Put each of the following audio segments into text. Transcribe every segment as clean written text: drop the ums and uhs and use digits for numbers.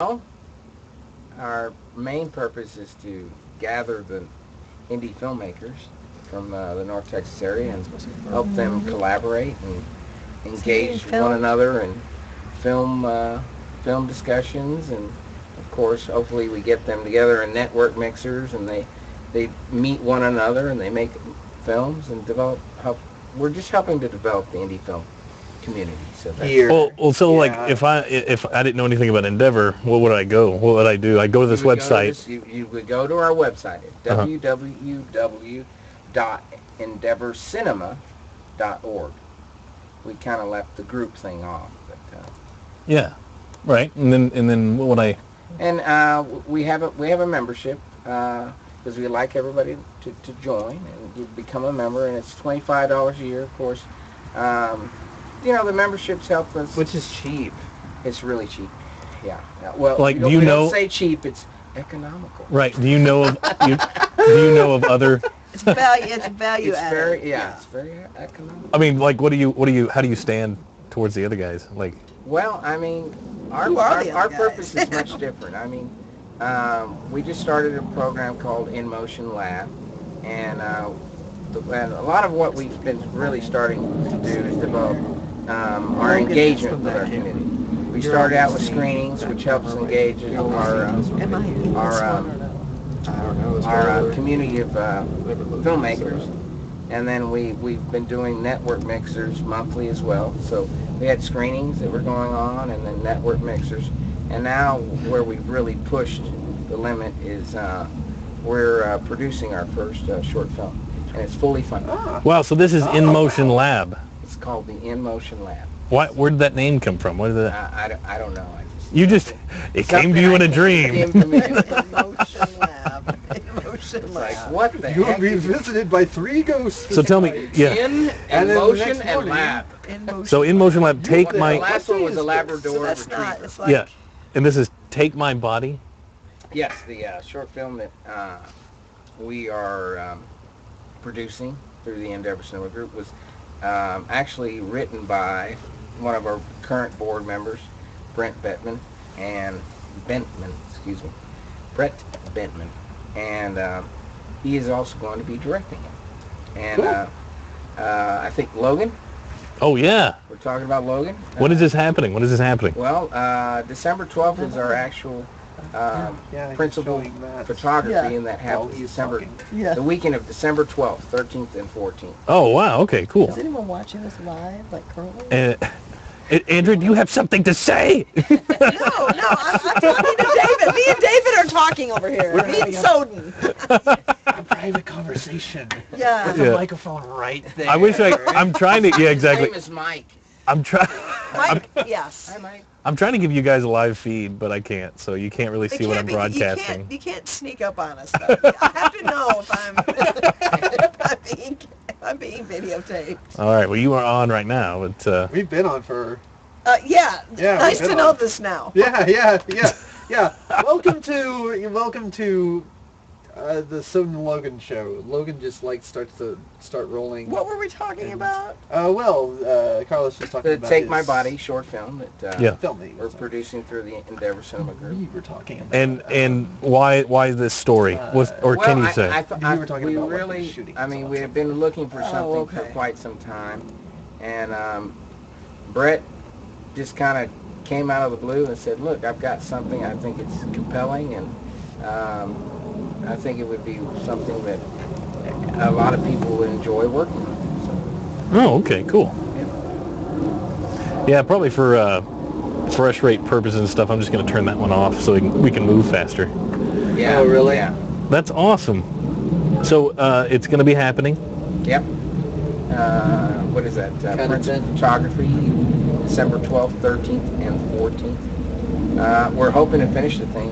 Well, our main purpose is to gather the indie filmmakers from the North Texas area and help them collaborate and engage one another in film film discussions, and of course hopefully we get them together in network mixers and they meet one another and they make films and develop. We're just helping to develop the indie film community. So that's Here. So like Yeah. if I didn't know anything about Endeavor, what would I go? What would I do? I go to this website. You would go to our website at Uh-huh. www.endeavorcinema.org. We kind of left the group thing off, but Yeah, right. And then what would I? we have a membership because we like everybody to join and you become a member, and it's $25 a year, of course. The memberships help us. Which is cheap. It's really cheap. Yeah. Well, Like, we do you don't know? say cheap. It's economical. Right. Do you know of do you know of other? It's value. It's value It's added. very it's very economical. I mean, like, how do you stand towards the other guys? Like, Well, I mean, our Who are the our other purpose guys? is much different. I mean, we just started a program called In Motion Lab, and and a lot of what we've been really starting to do is develop our engagement with our community. We started out with screenings, which helps engage our Am I in our, this um, one or no? I don't know. It's our whatever. community of filmmakers, and then we've been doing network mixers monthly as well. So we had screenings that were going on, and then network mixers, and now where we've really pushed the limit is we're producing our first short film, and it's fully funded. wow. So this is In Motion Lab. It's called the In Motion Lab. Where did that name come from? What is that? I don't know. It came to you in a dream. Emotion lab. Emotion It's like, lab. what the You will heck? be visited by 3 ghosts. So tell me, yeah. In And then the Motion next and morning- Lab. In motion. So In Motion Lab, take what The my last one was a So Labrador that's not. Retriever. It's like. yeah, and this is Take My Body. Yes, the short film that we are producing through the Endeavor Cinema Group was actually written by one of our current board members, Brett Bentman, and he is also going to be directing it. And I think Logan, Oh yeah. we're talking about Logan. When is this happening? When is this happening? Well, December 12th is our actual Yeah, he's principal showing that. photography, Yeah. and that While happens he's December, talking. Yeah. the weekend of December 12th, 13th, and 14th. Oh wow. Okay. Cool. Is anyone watching this live, like currently? Andrew, do you have something to say? No, I'm talking to David. Me and David are talking over here. We're Me and having a- Soden. A private conversation. Yeah. With Yeah. the microphone right there. I wish I'm trying to. Yeah, His exactly. name is Mike. I'm trying. Mike, yes. Hi, Mike. I'm trying to give you guys a live feed, but I can't. So you can't really It see what I'm can't be- broadcasting. You can't sneak up on us. Though. I have to know if I'm being videotaped. All right. Well, you are on right now, but We've been on for... Yeah. Yeah, Nice we've to been know on. this now. Yeah. Welcome to the Soden Logan show. Logan just starts rolling. What were we talking about? Carlos was talking The about Take his My Body short film that Yeah. filming. we're producing through the Endeavor Cinema Group. We were talking about. and why this story? Or Well, can you say? You were talking we about what he was really, shooting I mean, himself. we have been looking for Oh, something for okay. quite some time, and Brett just kind of came out of the blue and said, "Look, I've got something. I think it's compelling, and I think it would be something that a lot of people would enjoy working on." Oh, okay, cool. Yeah, probably for fresh rate purposes and stuff, I'm just going to turn that one off so we can move faster. So, yeah. Oh, really? Yeah. That's awesome. So it's going to be happening. Yep. What is that? Kind of Principal then. Photography, December 12th, 13th, and 14th. We're hoping to finish the thing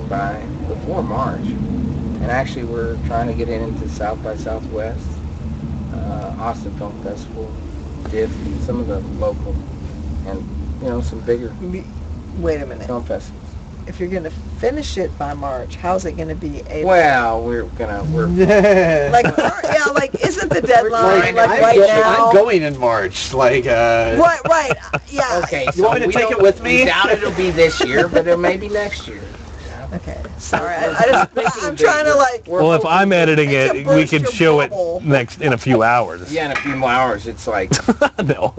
before March. And actually, we're trying to get into South by Southwest, Austin Film Festival, DIF, some of the local, and some bigger Wait a minute. film festivals. If you're going to finish it by March, how's it going to be able? Well, we're Like, isn't the deadline like I'm right now? I'm going in March. Right. Yeah. okay. You want me to we take don't- it with me? We doubt it'll be this year, but it may be next year. Okay, sorry. I'm trying to like. Well, if I'm editing It's it, a we burst could your show bubble. it next in a few hours. Yeah, in a few more hours, it's like No.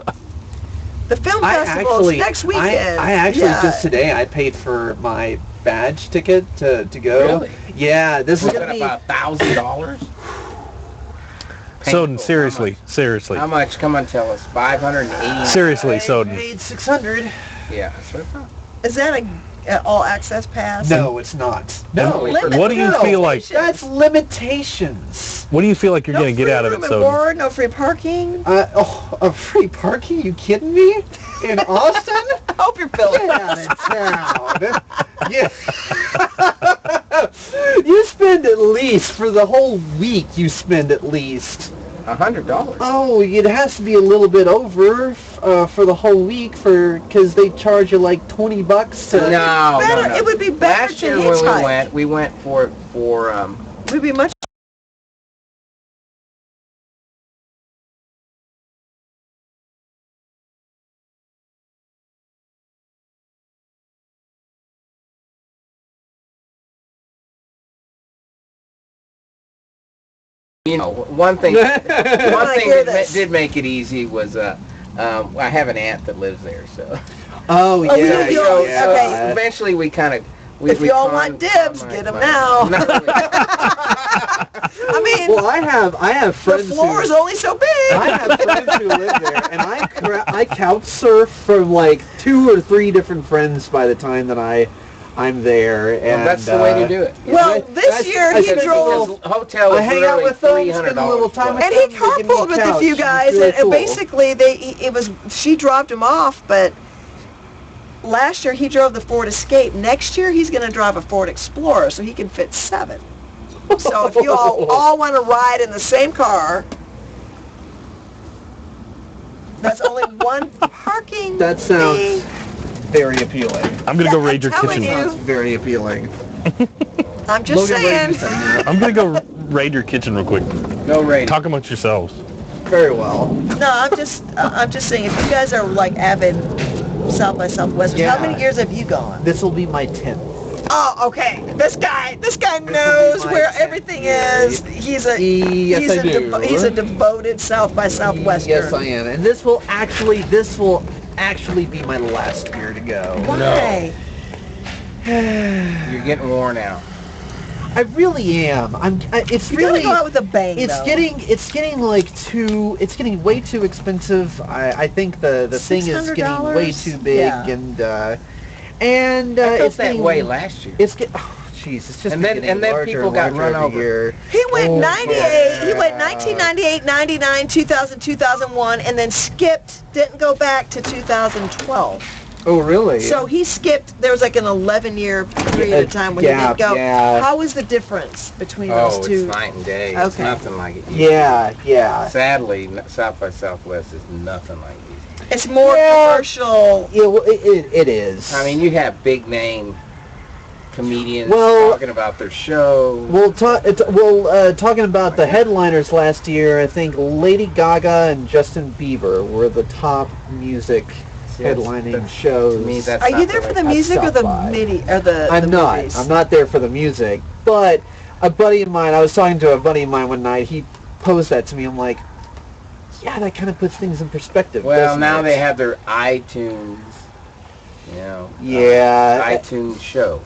The film I festival actually, is next weekend. I actually Yeah. just today I paid for my badge ticket to go. Really? Yeah, this is was gonna that be. about $1,000. Soden, Painful. seriously. How much? Come on, tell us. 580. Seriously, I Soden. paid 600. Yeah, that's what I thought. Is that a all access pass? No, it's not. No, Limit- What do you no. feel like? That's limitations. What do you feel like you're No gonna get free out of it, room and Soden? board, no free parking. A free parking? You kidding me? In Austin? I hope you're filling Get out of town. Yeah. You spend at least, for the whole week, you spend at least. $100. Oh, it has to be a little bit over for the whole week because they charge you like $20 to... No, Better. no. It would be better Last to year when hitchhike. we went for It would be much. one thing I hear that this. did make it easy was I have an aunt that lives there, so Oh, Oh, yeah, you- so, yeah. so okay. eventually we kind of If y'all want dibs, get 'em now. I mean, Well, I have the friends floor is who... only so big. I have friends who live there, and I couch surf from like 2 or 3 different friends by the time that I'm there, and that's the way to do it. Well, this year he spend a drove- little- Hotel was I hang out really with them, spend a little $300 time with plus. And he They give me a carpooled with a couch. few It's guys, really and cool. basically she dropped him off, but last year he drove the Ford Escape. Next year he's going to drive a Ford Explorer, so he can fit 7. So if you all want to ride in the same car, that's only one parking That sounds fee. very appealing. I'm gonna go Yeah, raid your I'm telling kitchen. you. Sounds very appealing. I'm just Logan, what did saying. you say? I'm gonna go raid your kitchen real quick. No rating. Talk amongst yourselves. Very well. No, I'm just saying. If you guys are like avid South by Southwestern, Yeah. how many years have you gone? This will be my 10th. Oh, okay. This guy knows my where 10th everything year. is. He's a Yes, I do. he's a devoted South by Southwestern. Yes, I am. And this will actually be my last year to go. Why? You're getting worn out. I really am. It's You really gotta go out with a bang. it's though. getting way too expensive. I think the thing is getting way $600? too big Yeah. and I felt it's that getting, way last year. It's get oh jeez, it's just And then- getting and then larger people and got larger run every over. year. He went Oh, 98. He yeah. went 1998, 99, 2000, 2001, and then skipped. Didn't go back to 2012. Oh really? So he skipped. There was like an 11-year period A of time when gap, he didn't go. yeah. How was the difference between Oh, those two? it's night and day. It's Okay. nothing like it. yeah. Sadly, South by Southwest is nothing like these. It's more Yeah. commercial. Yeah, well, it is. I mean, you have big name comedians Well- talking about their show. Talking about the headliners last year, I think Lady Gaga and Justin Bieber were the top music headlining To shows. me, that's Are not you there for the That's music or the South by. MIDI or the? I'm the not. movies? I'm not there for the music. But a buddy of mine, I was talking to a buddy of mine one night. He posed that to me. I'm like, yeah, that kind of puts things in perspective. Well, doesn't now it? they have their iTunes, Yeah. iTunes show.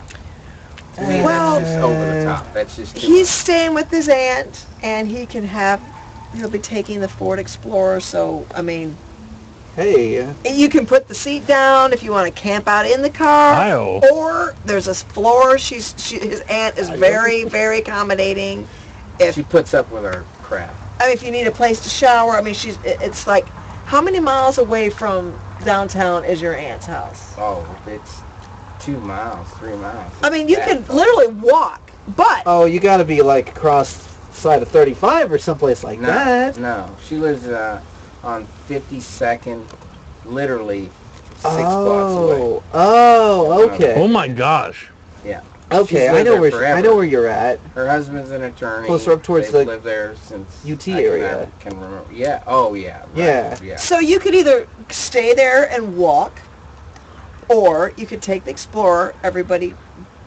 To me, Well- that's just over the top. That's just too He's much. staying with his aunt, and he'll be taking the Ford Explorer. So I mean, Hey. you can put the seat down if you want to camp out in the car. Hi-oh. Or there's a floor. His aunt is very, very accommodating. If She puts up with our crap. if you need a place to shower, I mean, it's like, how many miles away from downtown is your aunt's house? Oh, it's 2 miles, 3 miles. I mean, you That can far. literally walk, but Oh, you got to be like across the side of 35 or someplace like No, that. no. She lives on 52nd, literally 6 blocks away. Oh, okay. Oh my gosh. Yeah. Okay, She's I lived know there where forever. I know where you're at. Her husband's an attorney. Closer up towards They've the lived there since UT I area. can remember. Yeah. Oh, yeah. Right. Yeah. Yeah. so you could either stay there and walk, or you could take the Explorer. Everybody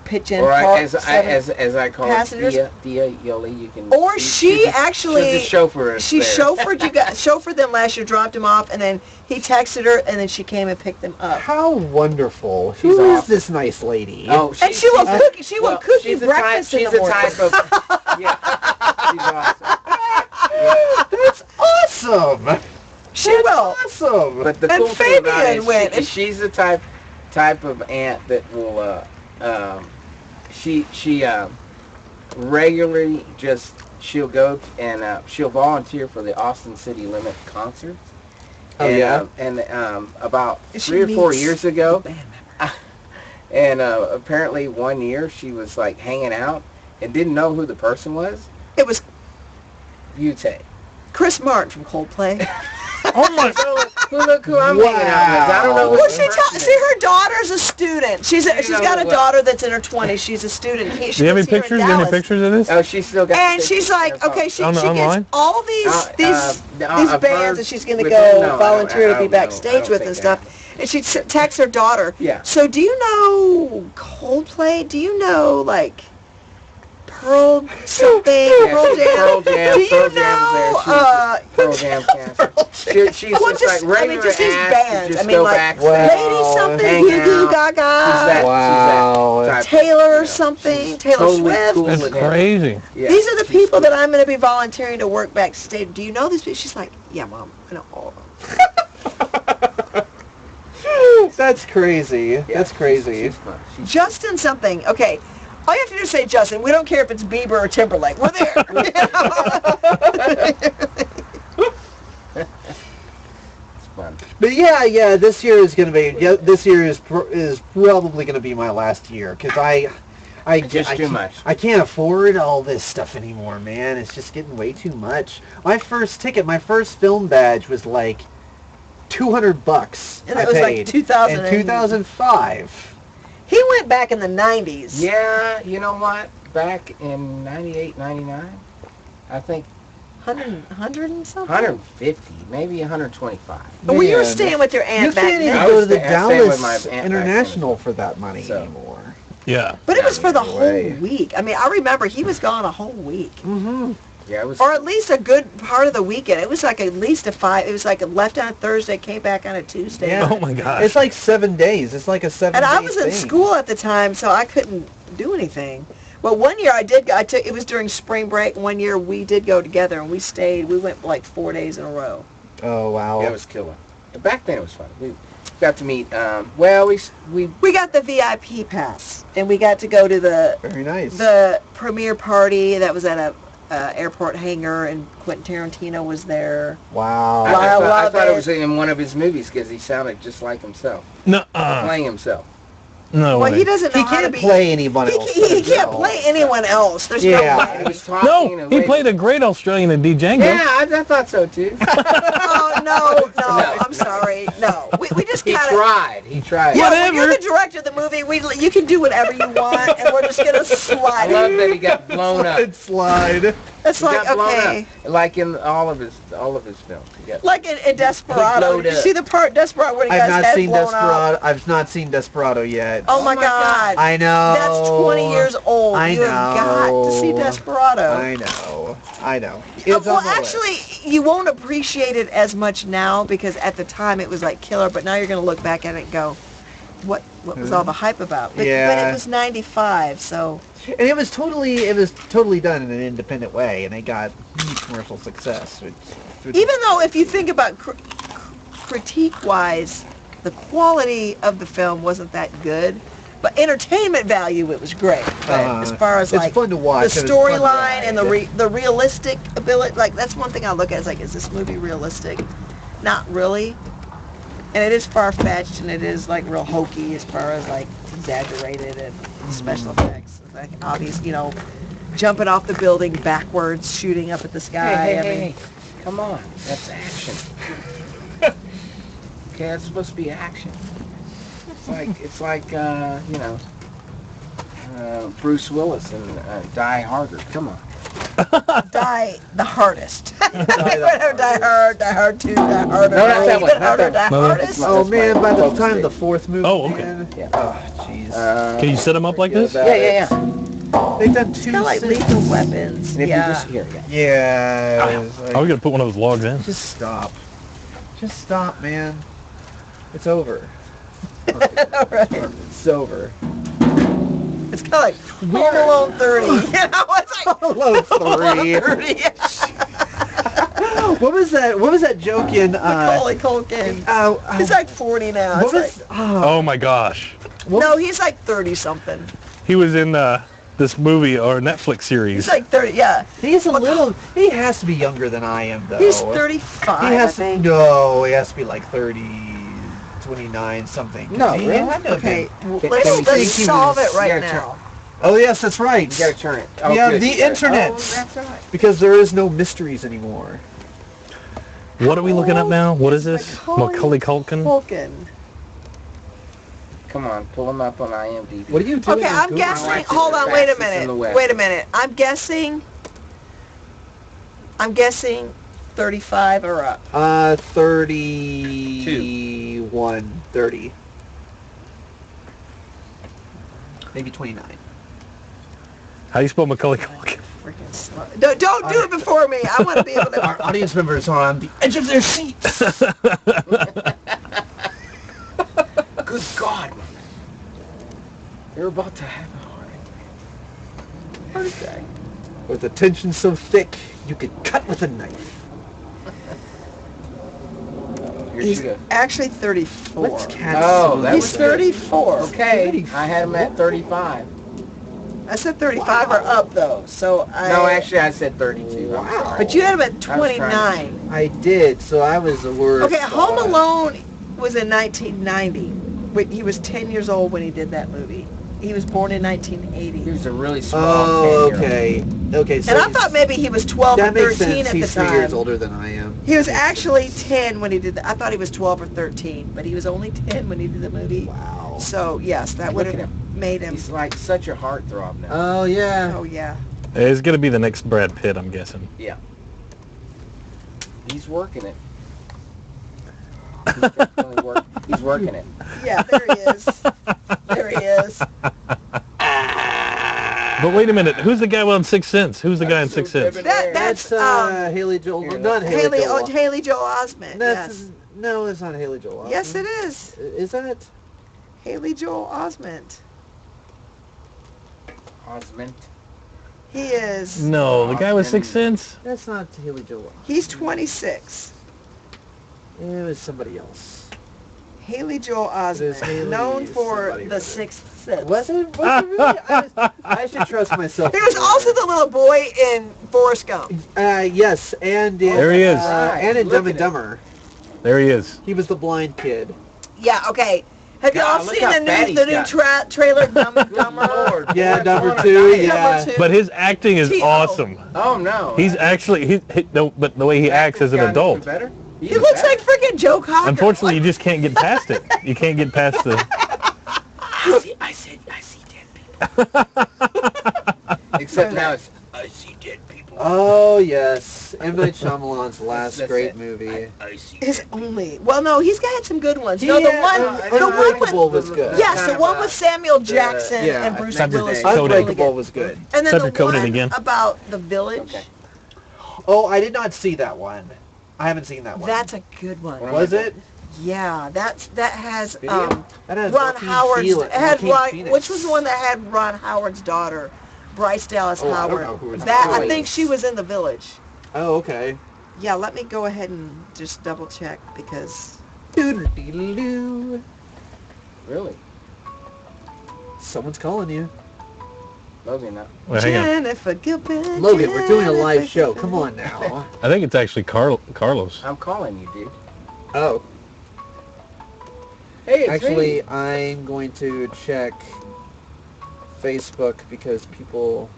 pitch in Or parts. as I call passengers. it, Thea Yoli. You can. Or she actually- She's a chauffeur. She chauffeured them last year, dropped them off, and then he texted her, and then she came and picked them up. How wonderful. She's Who is awesome. this nice lady? Oh, And she will cook. She will cook you she's a breakfast type, in the morning. She's a type of. Yeah, she's awesome. That's awesome. She will. Awesome. But the And cool thing about Fabian it went, is and- she's the type of aunt that will she regularly just she'll go and she'll volunteer for the Austin City Limit concerts. Oh, and, yeah? About She 3 or 4 meets years ago, band member. and apparently one year she was like hanging out and didn't know who the person was. It was You'd say, Chris Martin from Coldplay. Oh my! look who I'm hanging out with. I don't know who Well, the person is. her daughter's a student. She's know got a what- daughter that's in her 20s. She's a student. She Do you have any lives here in pictures? Do you have any Dallas. pictures of this? Oh, she's still got. And the she's pictures. like, That's all. okay, she On- online? gets all these I've bands heard that she's going to with- go no, I volunteer to don't be know. I backstage don't with think and that stuff. And she texts her daughter. Yeah. So do you know Coldplay? Do you know like Pearl something? Yeah, Pearl she's Jam? Pearl Jam. Do you Pearl Jam's know? there. Pearl Jam cancer. She's Well, just like regular just these ass bands. to just I mean, go like backstage. Wow. Lady something, Hang Goo Goo out. Gaga, She's Wow. that type of, Taylor or you know, something, she's Taylor totally Swift. cool That's with it. crazy. Yeah, These are the she's people cool. that I'm going to be volunteering to work backstage. Do you know these people? She's like, yeah, Mom, I know all of them. That's crazy. Yeah, That's crazy. She's fun. She's Justin something. Okay. All you have to do is say Justin. We don't care if it's Bieber or Timberlake. We're there. it's fun. But yeah, this year is gonna be. Yeah, this year is probably gonna be my last year because I Just too can't- much. I can't afford all this stuff anymore, man. It's just getting way too much. My first film badge was like $200. And that was like in 2000 2005. He went back in the 90s. Yeah, you know what? Back in 98, 99, I think 100 and something? 150, maybe 125. Well, you were Man, staying with your You aunt back can't even then. I go was to the staying- I stayed with my Dallas aunt back International for that money So. anymore. Yeah. But it was for the No whole way. week. I mean, I remember he was gone a whole week. Mm-hmm. Yeah, it was. Or at least a good part of the weekend. It was like at least it was like left on a Thursday, came back on a Tuesday. Yeah. Oh my gosh. It's like 7 days. It's like a 7 And I day was in thing. school at the time, so I couldn't do anything. Well, one year it was during spring break. One year we did go together and we stayed. We went like 4 days in a row. Oh, wow. Yeah, it was killer. Back then it was fun. We got to meet. We We got the VIP pass and we got to go to Very nice. the premiere party that was at a airport hangar, and Quentin Tarantino was there. Wow. I Love thought it. it was in one of his movies because he sounded just like himself, No. playing himself. No Well, way. he doesn't know He how to can't be. play anyone He, else. he, but he can't himself. play anyone else. There's Yeah. no He way. was talking. No, and he wait- played a great Australian in Django. Yeah, I thought so too. Oh no, No. I'm sorry. No, we just He kind of. tried. He tried. Yeah, when you're Whatever. the director of the movie, you can do whatever you want, and we're just gonna I slide. love that he got blown up. Slide. It's He like got blown okay, up, like in all of his films. He got- like in Desperado. blowed Did you up. see the part Desperado where he got I've his not head seen blown Desperado. up? I've not seen Desperado yet. Oh my my God. I know. That's 20 years old. I You have got to see know. Desperado. I know. It's Well, on the actually, list. you won't appreciate it as much now because at the time it was like killer, but now you're going to look back at it and go, what was all the hype about? But Yeah. it was 95, so... And it was totally done in an independent way, and it got huge commercial success. Even though if you think about critique-wise, the quality of the film wasn't that good, but entertainment value, it was great. But as far as it's like fun to watch. the and it's fun to storyline and ride. the realistic ability, like that's one thing I look at is like, is this movie realistic? Not really. And it is far-fetched and it is like real hokey as far as like exaggerated and special effects. Like obvious, jumping off the building backwards, shooting up at the sky. Hey, I hey, mean, hey, come on, that's action. Okay, that's supposed to be action. It's like Bruce Willis and Die Harder. Come on. Die the hardest. the Die hard, die hard 2, die harder. No, not that one, Die not harder, that die one. No, hardest. Oh That's man! my By the focus time group. the fourth movie, Oh, okay. man, Yeah. oh jeez. Can you set them up like this? Yeah. They've done two. Kind of like six- Lethal Weapons. And if Yeah. you just here, yeah. Yeah. it's I like- was gonna put one of those logs in. Just stop. Just stop, man. It's over. Right. It's over. It's kind of like Home Alone 30. You know, it's like Hello, three. 30. What was that? What was that joke in? Macaulay Culkin. He's like 40 now. What It's was? like, Oh my gosh. no, he's like 30 something. He was in this movie or Netflix series. He's like 30. Yeah. He's a little. He has to be younger than I am, though. He's 35. He has I think. to. No, he has to be like 30, 29 something. No, He really? had to have Okay, been. Can we let's think he solve was- it right yeah, now. Oh yes, that's right. You gotta turn it. Oh, Yeah, good, the you got it. internet. Oh, that's right. Because there is no mysteries anymore. What are we looking up now? What is this? Macaulay Macaulay Culkin? Culkin. Come on, pull them up on IMDb. What are you doing? Okay, I'm Google? guessing. watch it Hold the on, wait a fastest in the minute. web. Wait a minute. I'm guessing 35 or up. 31, 30. Maybe 29. How do you spell Macaulay Culkin? Freaking slow. Don't do it before me. I want to be able Our to. audience members are on the edge of their seats. Good God, man. You're about to have a heart attack. With a tension so thick, you could cut with a knife. Here He's she goes. actually 34. What's cat? Oh, that He's was 34. Okay, I had him at 35. I said 35 or up though. So I. No, actually, I said 32. I'm Wow. sorry. But you had him at I was trying 29. I did, so I was the worst. Okay, Home Alone was in 1990. He was 10 years old when he did that movie. He was born in He 1980. was a really small Oh, 10-year-old. okay. Okay, so And I he's- thought maybe he was 12 or that makes 13 sense. at He's the 3 years time. older than I am. He was actually 10 when he did that. I thought he was 12 or 13, but he was only 10 when he did the movie. Wow. So, yes, that would Look at have made him. He's like such a heartthrob now. Oh yeah. Oh, yeah. It's gonna be the next Brad Pitt, I'm guessing. He's working it. He's definitely he's working it. Yeah, there he is. There he is. But wait a minute, who's the guy on Sixth Sense? Who's the guy in Sixth Sense? That's Haley Joel. Here, Not Haley Joel. Haley Joel Osment. That's, Yes. No, it's not Haley Joel. Osment. Yes, it is. Is that? Haley Joel Osment. Osment. He is. No, the guy with Sixth Sense? That's not Haley Joel. He's 26. It was somebody else. Haley Joel It is Osment, Haley known for somebody or The other. Sixth Sense. Was it? Was it really? I should trust myself. He was also the little boy in Forrest Gump. Yes, and in, There he is. and in Look Dumb at and it. Dumber. There he is. He was the blind kid. Yeah, okay. Have God, y'all look seen how the fat new, he's the new got. trailer, Dumb and Dumber? Lord, Yeah, boy, number I'm on a 2, diet. yeah. Number 2. But his acting is T.O. awesome. Oh no. He's actually, but the way he acts as an Gotten adult. even better? He looks like freaking Joe Cocker. Unfortunately, you just can't get past it. You can't get past the... I see dead people. Except now it's I see dead people. Oh yes, M. Night Shyamalan's last That's great it. movie. I see. His only. Well, no, he's got some good ones. He No, the had, one, the one Unbreakable with. was good. Yes, kind the of one a- with Samuel Jackson yeah, and Bruce Cedric Willis. Conan. was really Unbreakable good. was good. And then Cedric the Conan one again. about the village. Okay. Oh, I did not see that one. I haven't seen that one. That's a good one. Was it? Yeah, that has Video? That has Ron Joaquin Howard's. Phoenix- It had Joaquin Ron, Phoenix. which was the one that had Ron Howard's daughter, Bryce Dallas Oh, I don't Howard. know who was That the I think voice. she was in the village. Oh, okay. Yeah, let me go ahead and just double check because Doodle-dee-doo. Really? Someone's calling you. Logan, no. Well, hang on. Jennifer Gilpin. Logan, we're doing a live Jennifer show. Gilpin. Come on now. I think it's actually Carlos. I'm calling you, dude. Oh, Hey, it's actually, me. I'm going to check Facebook because people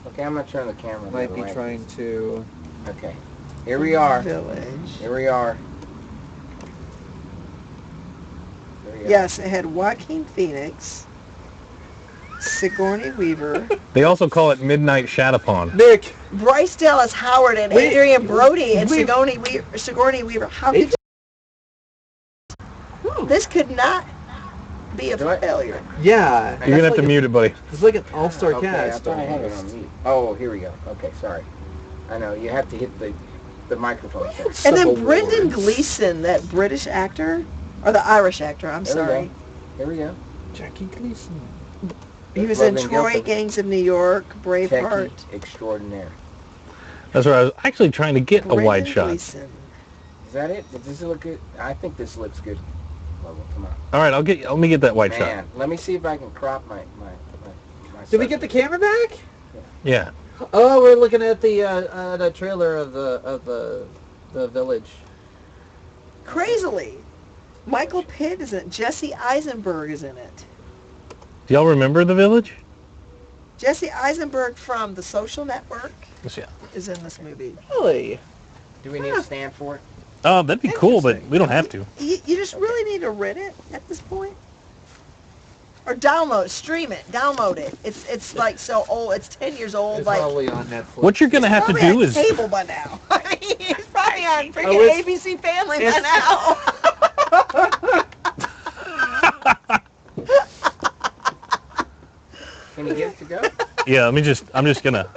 Okay, I'm gonna turn the camera. the might other be way. trying to... Okay. Here we are. Village. Here we are. Here we are. Yes, it had Joaquin Phoenix, Sigourney Weaver, They also call it Midnight Shadowpawn. Nick! Bryce Dallas Howard, and Wait, Adrian Brody, and wait. Sigourney Weaver. How could This could be a Do I? failure. Yeah. You're gonna have to mute it, buddy. It's like an all-star Okay, I cast. thought I had it on mute. Oh, here we go. Okay, sorry. I know, you have to hit the microphone thing. And then Civil Brendan Wars. Gleeson, that British actor, or the Irish actor, I'm There we sorry. go. Here we go. Jackie Gleason. He was in Logan Troy, Gilpin. Gangs of New York, Braveheart. Techie extraordinaire. That's right. I was actually trying to get a wide Brendan shot. Gleeson. Is that it? Does this look good? I think this looks good. Logan, come on. All right, let me get that wide shot. Man, let me see if I can crop my Did we get the camera back? Yeah. Oh, we're looking at the trailer of the Village. Crazily, Michael Pitt is in it. Jesse Eisenberg is in it. Do y'all remember The Village? Jesse Eisenberg from The Social Network Yeah. is in this movie. Really? Do we need a stand for it? Oh, that'd be cool, but we don't have to. You just really need to rent it at this point. Or download, stream it, download it. It's like so old. It's 10 years old. It's like probably on Netflix. What you're gonna have to probably do on is cable by now. I mean, it's probably on freaking Oh, it's- ABC Family by it's- now. Can you get it to go? yeah. I'm just gonna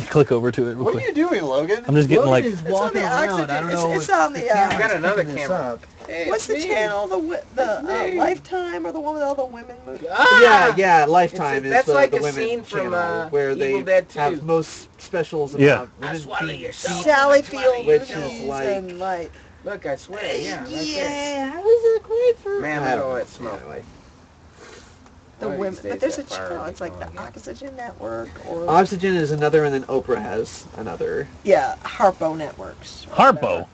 click over to it real What are quick. you doing, Logan? I'm just getting, Logan like- is It's on walking the around. oxygen. I don't know. It's on the. I got another picking this camera. up. Hey, What's the it's me. channel? The me. Lifetime or the one with all the women movies? Ah! Yeah, Lifetime That's is like the a women scene from, channel where Evil they Dead 2. have most specials Yeah. about women swallow being yourself. beaten. Sally Field Which is movies like- and like. Look, I swear, yeah, right there. Yeah, how is it great for Man, I look at don't all know. that smoke. Anyway. the One of women? these But days there's a that fire channel. will It's be like the going again. Oxygen Network or Oxygen is another, and then Oprah has another. yeah, Harpo Networks. or Harpo. whatever.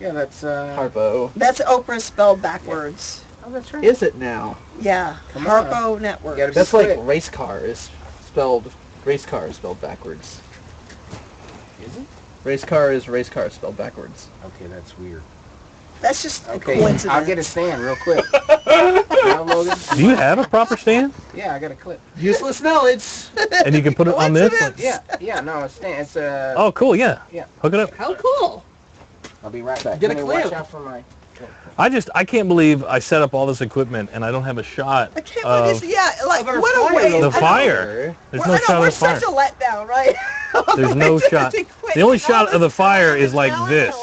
Yeah, that's, Harpo. That's Oprah spelled backwards. Oh, that's right. Is it now? Yeah, Come on. Harpo Network. You gotta be That's like quick. race cars spelled backwards. Is it? Race car is race car spelled backwards. Okay, that's weird. That's just a Okay, coincidence. I'll get a stand real quick. Now, Logan? Do you have a proper stand? Yeah, I got a clip. Useless knowledge. And you can put it on this? Coincidence? Yeah, no, a stand. It's Oh, cool. Yeah. Yeah. Hook it up. How cool. I'll be right back. Get a Kenny, clip. Watch out for my... I can't believe I set up all this equipment and I don't have a shot I can't of. believe this. Yeah, like Of our what a fire waste. The I know. fire. There's Well, no I know, shot we're of the fire. such a letdown, right? There's no shot. The only shot of the fire is like this.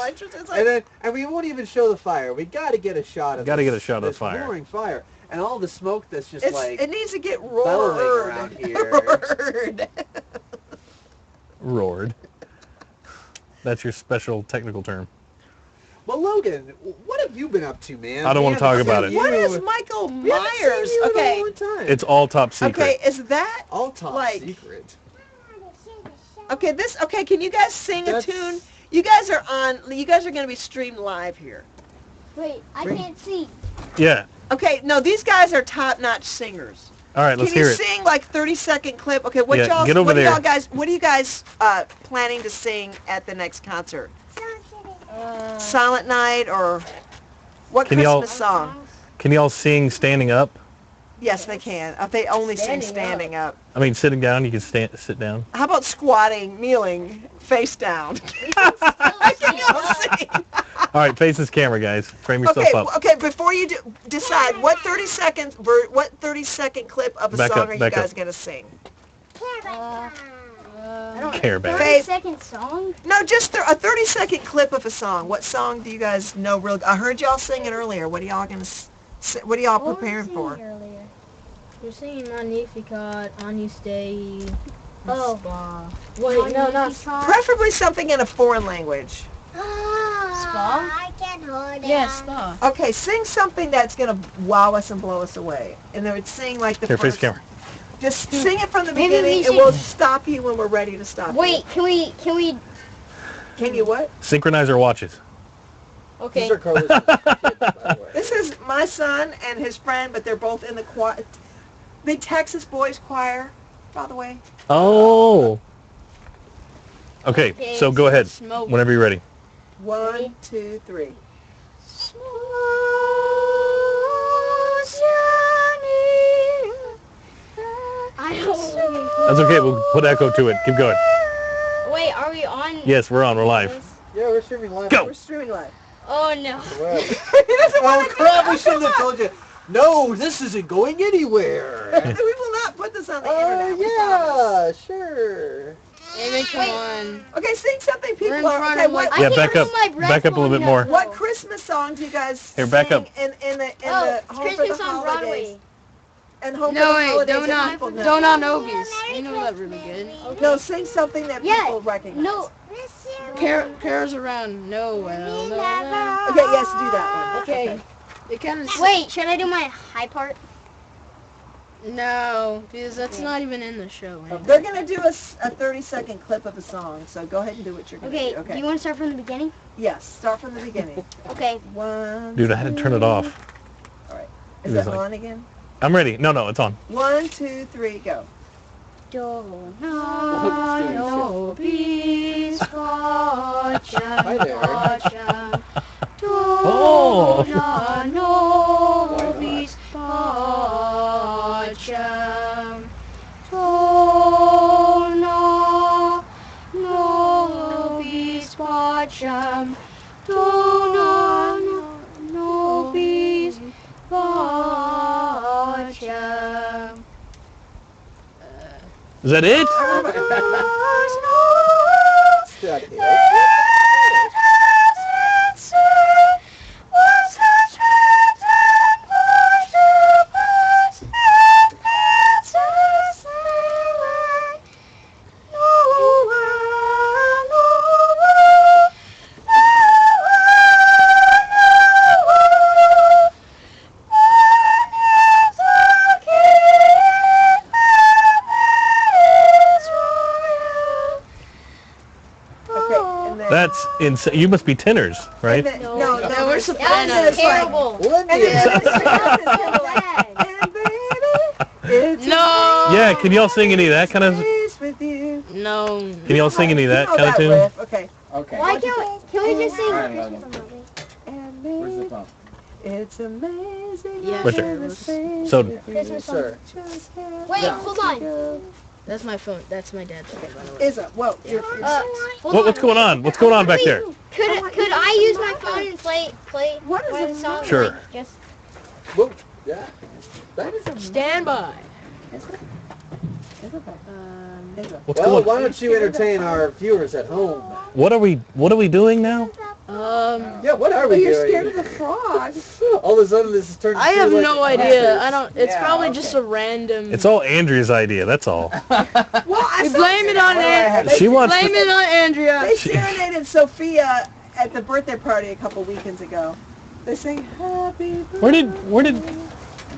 And we won't even show the fire. We got to get a shot of. Gotta this- get a shot of the this fire. roaring fire, and all the smoke that's just like it needs to get bellowing roared. around here. Roared. Roared. That's your special technical term. Well, Logan, what have you been up to, man? I don't wanna talk about it. What is Michael We haven't seen Myers? you in a Okay. long time. It's all top secret. Okay, is that all top like- secret. okay? Okay, can you guys sing That's- a tune? You guys are going to be streamed live here. Wait, I can't see. Yeah. Okay, no, these guys are top-notch singers. All right, let's Can you hear it. sing like 30-second clip? Okay, Yeah, get over what there. What are you guys planning to sing at the next concert? Silent Night or what Can y'all- Christmas song? Can y'all sing standing up? Yes, they can. They only sing Standing standing up. I mean, sitting down, you can sit down. How about squatting, kneeling, face down? Can y'all sing? All right, face this camera, guys. Frame yourself Okay, up. okay. Before you decide, what 30-second clip of a Back song up, are you back guys up. gonna sing? I don't Care about. 30-second song? No, just a 30-second clip of a song. What song do you guys know? I heard y'all singing earlier. What are y'all gonna? What are y'all What were we preparing for? singing earlier? You're singing Magnificat, Agnus Dei, Oh. Spa. Wait, no, not Spa. Preferably something in a foreign language. I can hold it. Yeah, Spa. Okay, sing something that's gonna wow us and blow us away. And then sing like the Here, face first. the camera. Just sing it from the Maybe we beginning, and should- we'll stop you when we're ready to stop. Wait, can we? Can you what? Synchronize our watches. Okay. These are Carlos' kids, by the way. This is my son and his friend, but they're both in the choir. The Texas Boys Choir, by the way. Oh. Okay, Okay, so go ahead smoke. whenever you're ready. 1, 2, 3. I don't. That's okay. We'll put echo to it. Keep going. Wait, are we on? Yes, we're on. We're live. Yeah, we're streaming live. Go. We're streaming live. Oh no. Wow. He doesn't Oh want to crap! We shouldn't have told you. No, this isn't going anywhere. We will not put this on the internet. we promise. Yeah, sure. Amy, come on. Okay, sing something people We're in are. front Okay, of, what, like- Yeah, I back can't up. hold my breath Back up a little bit long more. enough. what Christmas song do you guys Here, back sing up. in the Oh, home for Christmas the on holidays? Broadway. And home No, for the wait, holidays that people know. Don't on Obies. You know that really good. No, sing something that Yeah, people recognize. No, Carols around. No, well, no. Okay, yes, do that one. Okay. It kind of. wait, should I do my high part? No, because that's not even in the show. Amy. They're gonna do a 30-second clip of a song, so go ahead and do what you're gonna Okay, do. Okay. do you want to start from the beginning? Yes, start from the beginning. Okay. One. Dude, I had to turn it off. Is It was that like- on again? I'm ready. No, it's on. 1, 2, 3, go. Don't know peace, Hi there. Oh. Is that it? Shut it. Okay, and then. That's insane. You must be tenors, right? And then, no, No, we're it's- sopranos. and then it's like, Terrible. and then it's Bad. and baby, it's No. Yeah, can y'all sing any of that kind of? peace with you. No. Can y'all sing any of that You know kind of tune? riff. Okay. Okay. Why can't we just sing? Alright, Logan. And Where's the baby, phone? it's amazing. Yeah. Right there. So- Christmas song. Sir. Wait, hold on. That's my phone. That's my dad's phone, by the way. Is it? Whoa. Hold What's going on? What's going on back there? Could I use my phone and play What is one of it? the songs? Sure. Like, just Whoa. Yeah. That is a... Stand by. What's Well, going? why don't you entertain our viewers at home? What are we doing now? Yeah, what are Oh, we you're doing? scared of the frog. All of a sudden this is turned I into have like no a idea. Packers. I don't. It's Yeah, probably okay. just a random. It's all Andrea's idea. That's all. Well, I We saw blame it on Andrea. She wants Blame to. it on Andrea. They serenaded Sophia at the birthday party a couple weekends ago. They sang Happy Birthday.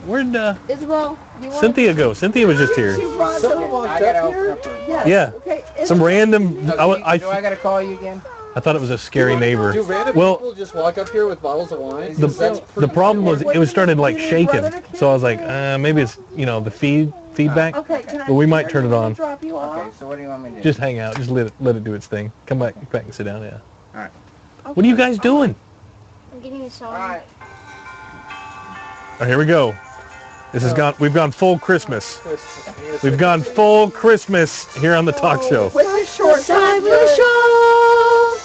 Where'd Isabel, you want? Cynthia go? Cynthia was just here. She brought Someone some. walked I gotta up open here. up her. Yes. Yeah. Okay. Some random. So, I do I gotta call you again? thought it was a scary neighbor. Do random Well- people just walk up here with bottles of wine? The, That's the pretty problem was weird. it was started like shaking, so I was like, maybe it's the feedback. Okay. Can I? But we might turn it can I on. Drop you off. Okay, so what do you want me to do? Just hang out, just let it do its thing. Come back and sit down. Yeah. Alright. What are you guys doing? I'm getting a song. Alright. Oh, here we go. This has gone. We've gone full Christmas. Yes. We've gone full Christmas here on the talk show. With the short Time will show.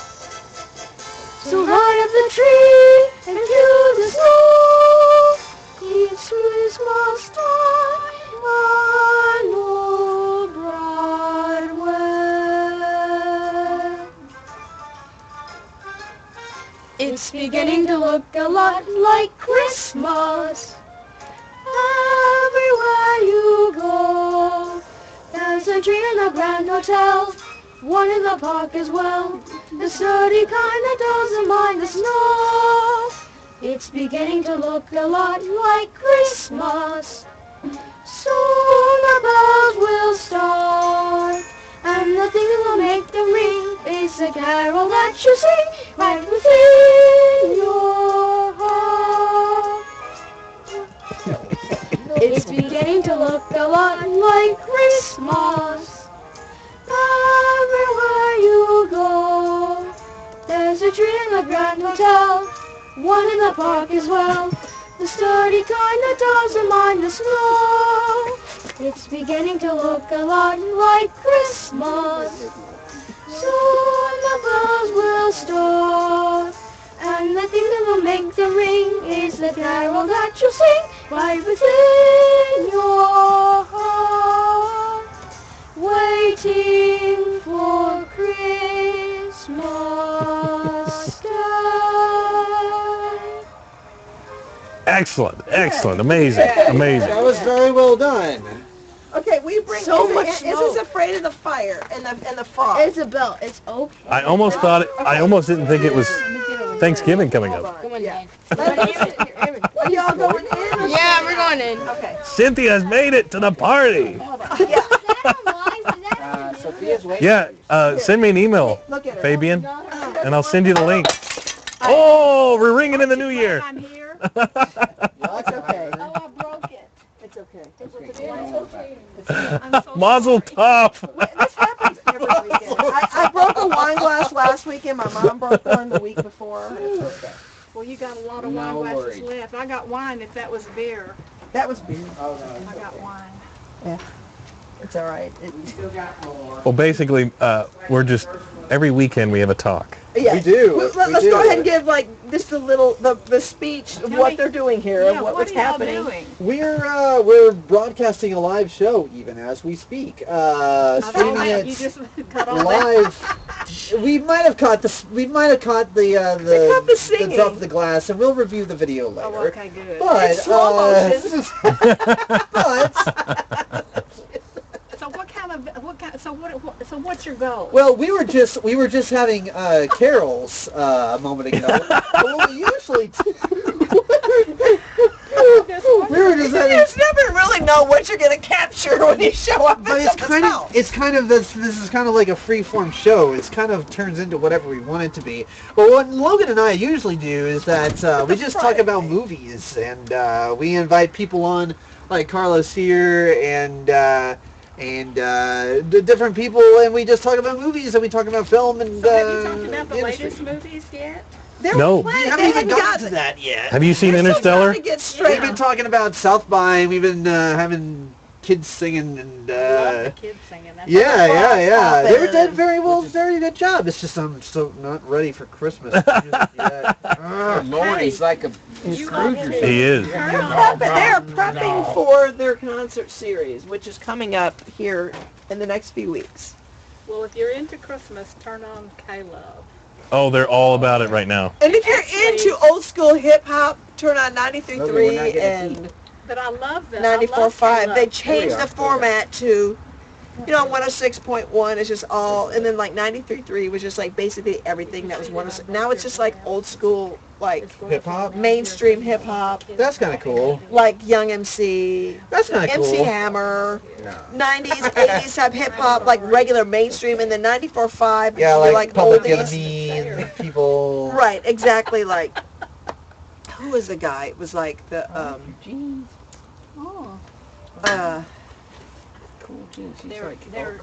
So light up the tree and kill the snow. Each Christmas time, on old Broadway. It's beginning to look a lot like Christmas. Everywhere you go, there's a tree in the Grand Hotel, one in the park as well. The sturdy kind that doesn't mind the snow. It's beginning to look a lot like Christmas. Soon the bells will start, and the things will make them ring. It's a carol that you sing right within your heart. It's beginning to look a lot like Christmas. Everywhere you go, there's a tree in the Grand Hotel, one in the park as well. The sturdy kind that doesn't mind the snow. It's beginning to look a lot like Christmas. Soon the bells will start, And the thing that will make them ring is the carol that you sing right within your heart, waiting for Christmas Day. Excellent, excellent, amazing, amazing. That was very well done. Okay, we bring So Izzy- much Izzy's smoke. afraid of the fire and the fog. Isabel, it's okay. I almost thought I almost didn't think it was Thanksgiving coming up. Come on, Dad. Are y'all going in? Yeah, we're going in. Okay. Cynthia's made it to the party. Sophia's waiting. Yeah, send me an email, Look at her. Fabian, and I'll send you the link. Oh, we're ringing in the new year. I'm here. That's okay. Oh, I broke it. It's okay. Mazel tov. This happens every weekend. I broke a wine glass last weekend. My mom broke one the week before. It's okay. Well, you got a lot of No wine glasses worries. left. I got wine if that was beer. That was beer. Oh, I got wine. It's all right. no. We still got more. Well, basically, we're just every weekend we have a talk. Yeah. We do. Let's go ahead and give like just a little the speech of Tell what me- they're doing here Yeah, and what what's are y'all happening. doing? We're broadcasting a live show even as we speak. Streaming You it just cut all that. live. We might have caught the caught the singing. drop of the glass, and we'll review the video later. Oh, okay, good. But It's slow motion. but So so what's your goal? well, we were just having carols a moment ago. Well, we usually we were just You having. just never really know what you're gonna capture when you show up But at it's someone's kind house. of this is kind of like a free form show. It's kind of turns into whatever we want it to be. But what Logan and I usually do is that we just talk about movies, and we invite people on like Carlos here and different people, and we just talk about movies, and we talk about film and So have you talked about the industry. latest movies yet? There No. were plenty. We They haven't even hadn't gotten to that yet. Have you seen They're still Interstellar? trying to get straight. We've been talking about South by. We've been having kids singing and. I love the kids singing. That's Yeah. They Stop did it. very good job. It's just I'm so not ready for Christmas. Lord, he's like a You Scrooge like or it. He is. They're prepping for their concert series, which is coming up here in the next few weeks. Well, if you're into Christmas, turn on K-Love. Oh, they're all about it right now. And if you're into old school hip hop, turn on Logan, we're 93.3 not getting and But I love that. 94.5. They changed There we the are. format to, 106.1 is just all, and then like 93.3 was just like basically everything that was 106. Now it's just like old school, like Hip hop. mainstream hip hop, That's kind of cool. like Young MC, That's kind of MC cool. Hammer, No. 90s, 80s type hip hop, like regular mainstream, and then 94.5 Yeah, is like like Public oldies. Enemy and people. Right, exactly like, who was the guy? It was like the, Oh. Cool jeans. He's They're, like, they're,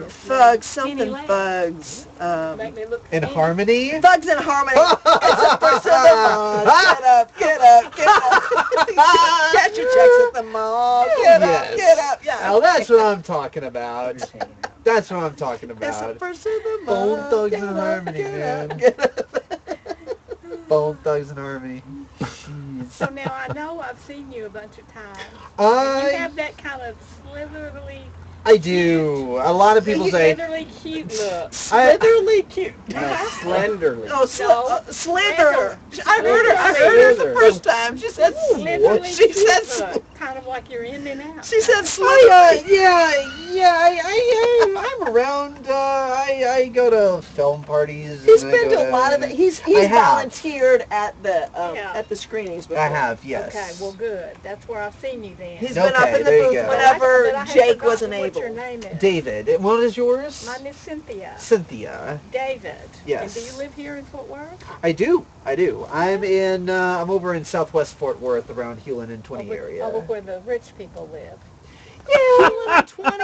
Thugs, Kenny something Lane. Thugs, Make me look In skinny. Harmony. Thugs in Harmony. It's a first of the month. Get up, get up, get up. Get your checks at the mall. Get up, Yes. get up. Yeah. Now that's what I'm talking about. just hanging out. That's what I'm talking It's the about. first of the Bone month. Thugs Get in up, Harmony, get man. up, get up. Bone Thugs in Harmony. Jeez. So now I know I've seen you a bunch of times. You I have that kind of do. A lot of people say slithery cute look. Slitherly cute. No, slenderly. Oh, slither. I heard her the first time. She said Slithery She cute said look. Kind of like you're in and out. She said slither. I'm around. I go to film parties. He's and I been go to a lot of the. He's I have. volunteered at the Yeah. at the screenings before. I have, yes. Okay, well good. That's where I've seen you then. He's been up Okay, in the there you booth go. whenever But I had Jake forgotten wasn't what able. your name is. David. What is yours? Mine is Cynthia. Cynthia. David. Yes. And do you live here in Fort Worth? I do. I'm in. I'm over in Southwest Fort Worth, around Hewlin and 20 area. Over where the rich people live. Yeah, 20.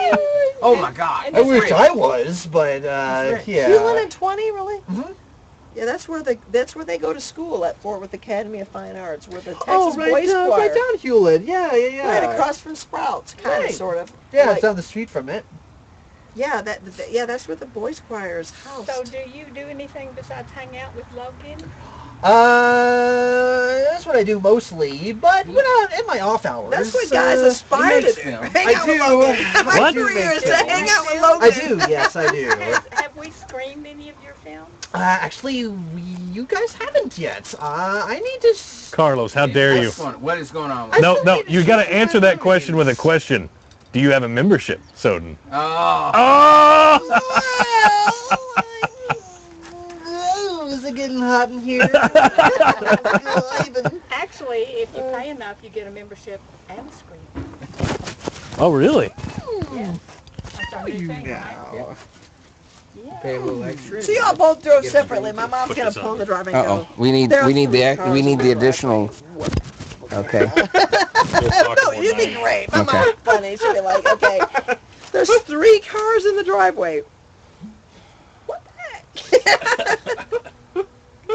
Oh my God. And I it's wish rich. I was, but That's yeah. Hewlin and 20, really? Mhm. Yeah, that's where they go to school at Fort Worth Academy of Fine Arts, where the Texas Oh, Boys Choir. right down Hewlin. Yeah. Right across from Sprouts, kind of, Right. sort of. Yeah, Like- it's down the street from it. Yeah, that's where the Boys Choir is housed. So do you do anything besides hang out with Logan? That's what I do mostly, but when I'm in my off hours. That's what guys aspire to makes do. film. Hang I out with do. Logan. My What? career is to Make hang out with I Logan. do, yes, I do. Have we screened any of your films? Actually, you guys haven't yet. I need to... Carlos, how dare you? What is going on? With No, still no, need to you got to check answer my that question with a movies. question. Do you have a membership, Soden? Oh. Oh! Is it getting hot in here? Actually, if you pay enough, you get a membership and a screen. Oh, really? That's our new you thing, right? now. Yeah. Pay a little extra. So y'all both drove Get separately. My them mom's Put gonna this on. pull the driving and go. We need There are three the cars we in need the the driveway. additional. Okay. No, you'd be great. My Okay. mom's funny. She'd be like, okay, there's 3 cars in the driveway. What the heck?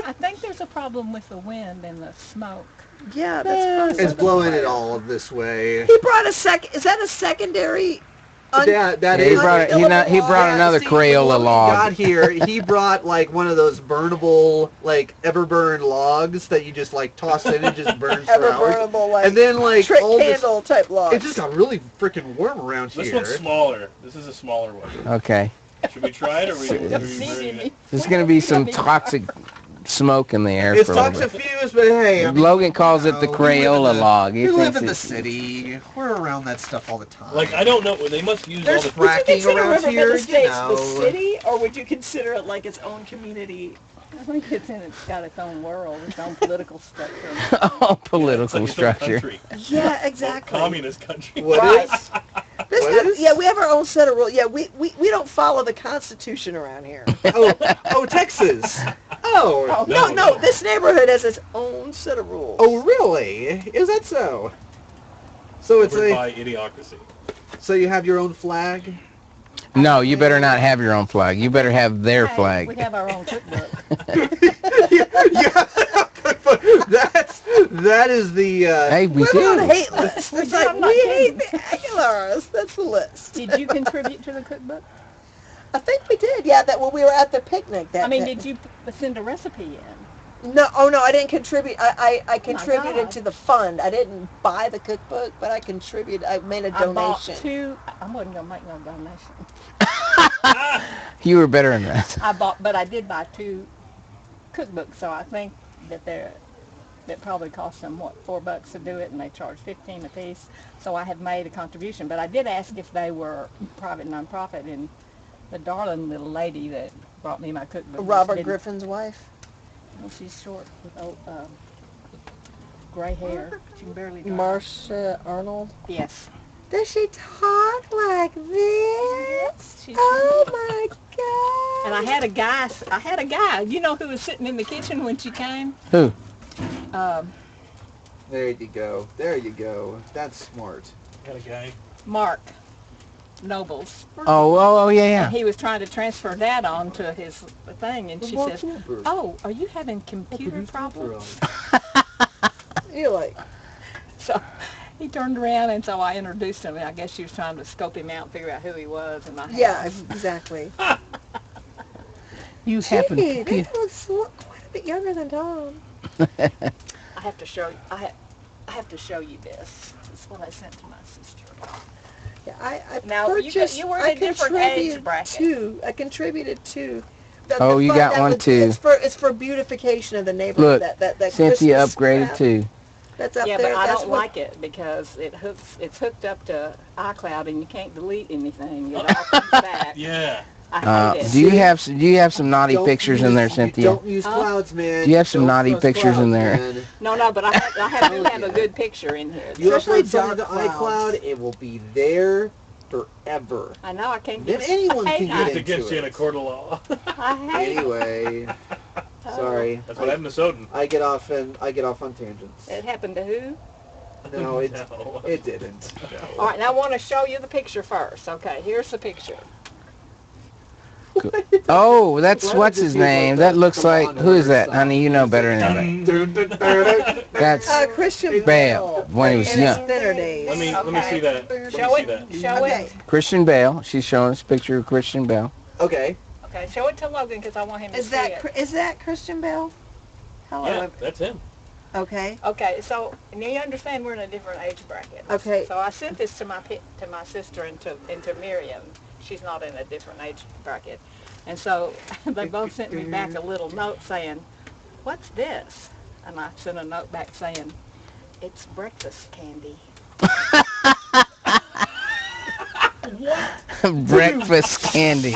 I think there's a problem with the wind and the smoke. Yeah, that's It's blowing it all this way. He brought a is that a secondary? That Yeah, is... he brought another Crayola Got log. here, he brought like one of those burnable, like Everburn logs that you just like toss in and just burns for Ever hours. burnable, like, And then like trick all this, candle type log. it just got really freaking warm around This here. one's smaller. This is a smaller one. Okay. Should we try it, or we There's gonna be some toxic smoke in the air It's for a little bit. toxifused, but hey, I mean, Logan calls it the we live in Crayola the- log. He we live thinks in the it's- city. We're around that stuff all the time. Like, I don't know. They must use all There's, the... would you fracking consider around River here, Estates you know. the city, or would you consider it like its own community? I think it's got its own world, its own political structure. Oh, political It's like its own structure. country. Yeah, exactly. Communist country. What Right. is? This What got- is? Yeah, we have our own set of rules. Yeah, we don't follow the Constitution around here. Oh, Texas. Oh, No, this neighborhood has its own set of rules. oh, really? Is that so? So it's Governed a. by idiocracy. So you have your own flag? No, you better not have your own flag. You better have their Hey, flag. We have our own cookbook. Yeah. That is the. Hey, we We're on a do. hate list. It's like, I'm not we hate kidding. the Aguilars. That's the list. Did you contribute to the cookbook? I think we did. Yeah, that when we were at the picnic. That I mean, that- did you send a recipe in? No, oh no, I didn't contribute. I contributed God. to the fund. I didn't buy the cookbook, but I contributed. I made a I bought donation. 2. I wasn't gonna make no donation. You were better than that. But I did buy 2 cookbooks, so I think that that probably cost them $4 to do it, and they charge $15 a piece. So I have made a contribution, but I did ask if they were private nonprofit, and the darling little lady that brought me my cookbook. just Robert didn't- Griffin's wife. Well, she's short with old gray hair. She can barely drive. Marcia Arnold. Yes. Does she talk like this? She's Oh my God! And I had a guy. You know who was sitting in the kitchen when she came? Who? There you go. There you go. That's smart. Got a guy. Mark Nobles. Oh, yeah, And yeah. he was trying to transfer that on to his thing, and she says, Oh, "Oh, are you having computer problems?" You're like, So he turned around, and so I introduced him, and I guess she was trying to scope him out and figure out who he was, and I had yeah, exactly. You happen Gee, to they be... look quite a bit younger than Tom. I have to show you. I have to show you this. This is what I sent to my sister. Yeah, I Now, you purchased. were I in a different age contributed bracket. too. I contributed to. Oh, you fund got that one was- too. It's for beautification of the neighborhood. Look, that Cynthia Christmas upgraded scrap too. That's up Yeah, there. but I That's don't what, like it because it's hooked up to iCloud, and you can't delete anything. It all comes back. Yeah. I hate it. Do you have some naughty Don't pictures in use- there, Cynthia? Don't use clouds, man. Do you have some Don't naughty trust pictures in clouds, there? man. No, but I have a good picture in here. You Especially upload something to dark clouds. iCloud, it will be there forever. I know I can't Then get anyone I can hate get It's into against you in a it. court of law. I hate Anyway, sorry. That's what happened to Soden. I get off on tangents. it happened to who? No, it No. it didn't. All right, now I want to show you the picture first. Okay, here's the picture. Oh, that's Why what's did his you use name? like That the looks like, blonde who is that? hairstyle? Honey, you know better than that. That's Christian Bale, when he was in his young. thinner days. Let me Okay. see that. Let me Show see it. that. Show Okay. it. Christian Bale. She's showing us a picture of Christian Bale. Okay. Okay, show it to Logan because I want him to Is see that it. is that Christian Bale? Hello. Yeah, that's him. Okay. Okay, so now you understand we're in a different age bracket. Okay. So I sent this to my sister and to Miriam. She's not in a different age bracket, and so they both sent me back a little note saying, "What's this?" And I sent a note back saying, "It's breakfast candy." Breakfast candy.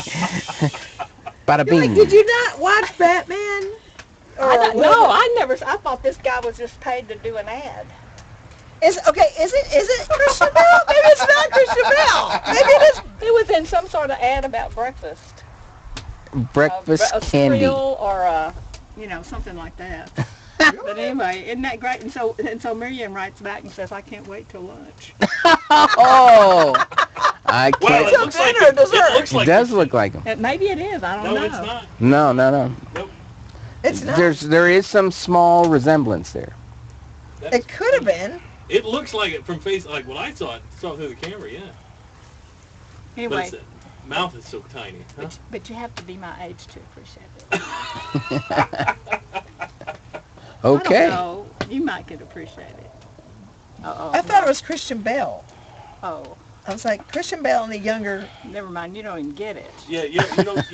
Bada You're like, bing. did you not watch Batman? I thought this guy was just paid to do an ad. Is it Christian Bale? Maybe it's not Christian Bale. Maybe it is. It was in some sort of ad about breakfast. Breakfast a candy. cereal or something like that. But anyway, isn't that great? And so Miriam writes back and says, "I can't wait till lunch." Oh, I Well, can't. it looks like dinner or dessert? It looks It like does look like him. Maybe it is. I don't know. No, it's not. No. Nope. It's not. There is some small resemblance there. That's- It could have been. It looks like it from face. Like when I saw it through the camera, yeah. But Anyway, its mouth is so tiny. Huh? but you have to be my age to appreciate it. I Okay. don't know. You might could appreciate it. I thought it was Christian Bale. Oh, I was like, Christian Bale and the younger. never mind. You don't even get it. Yeah, you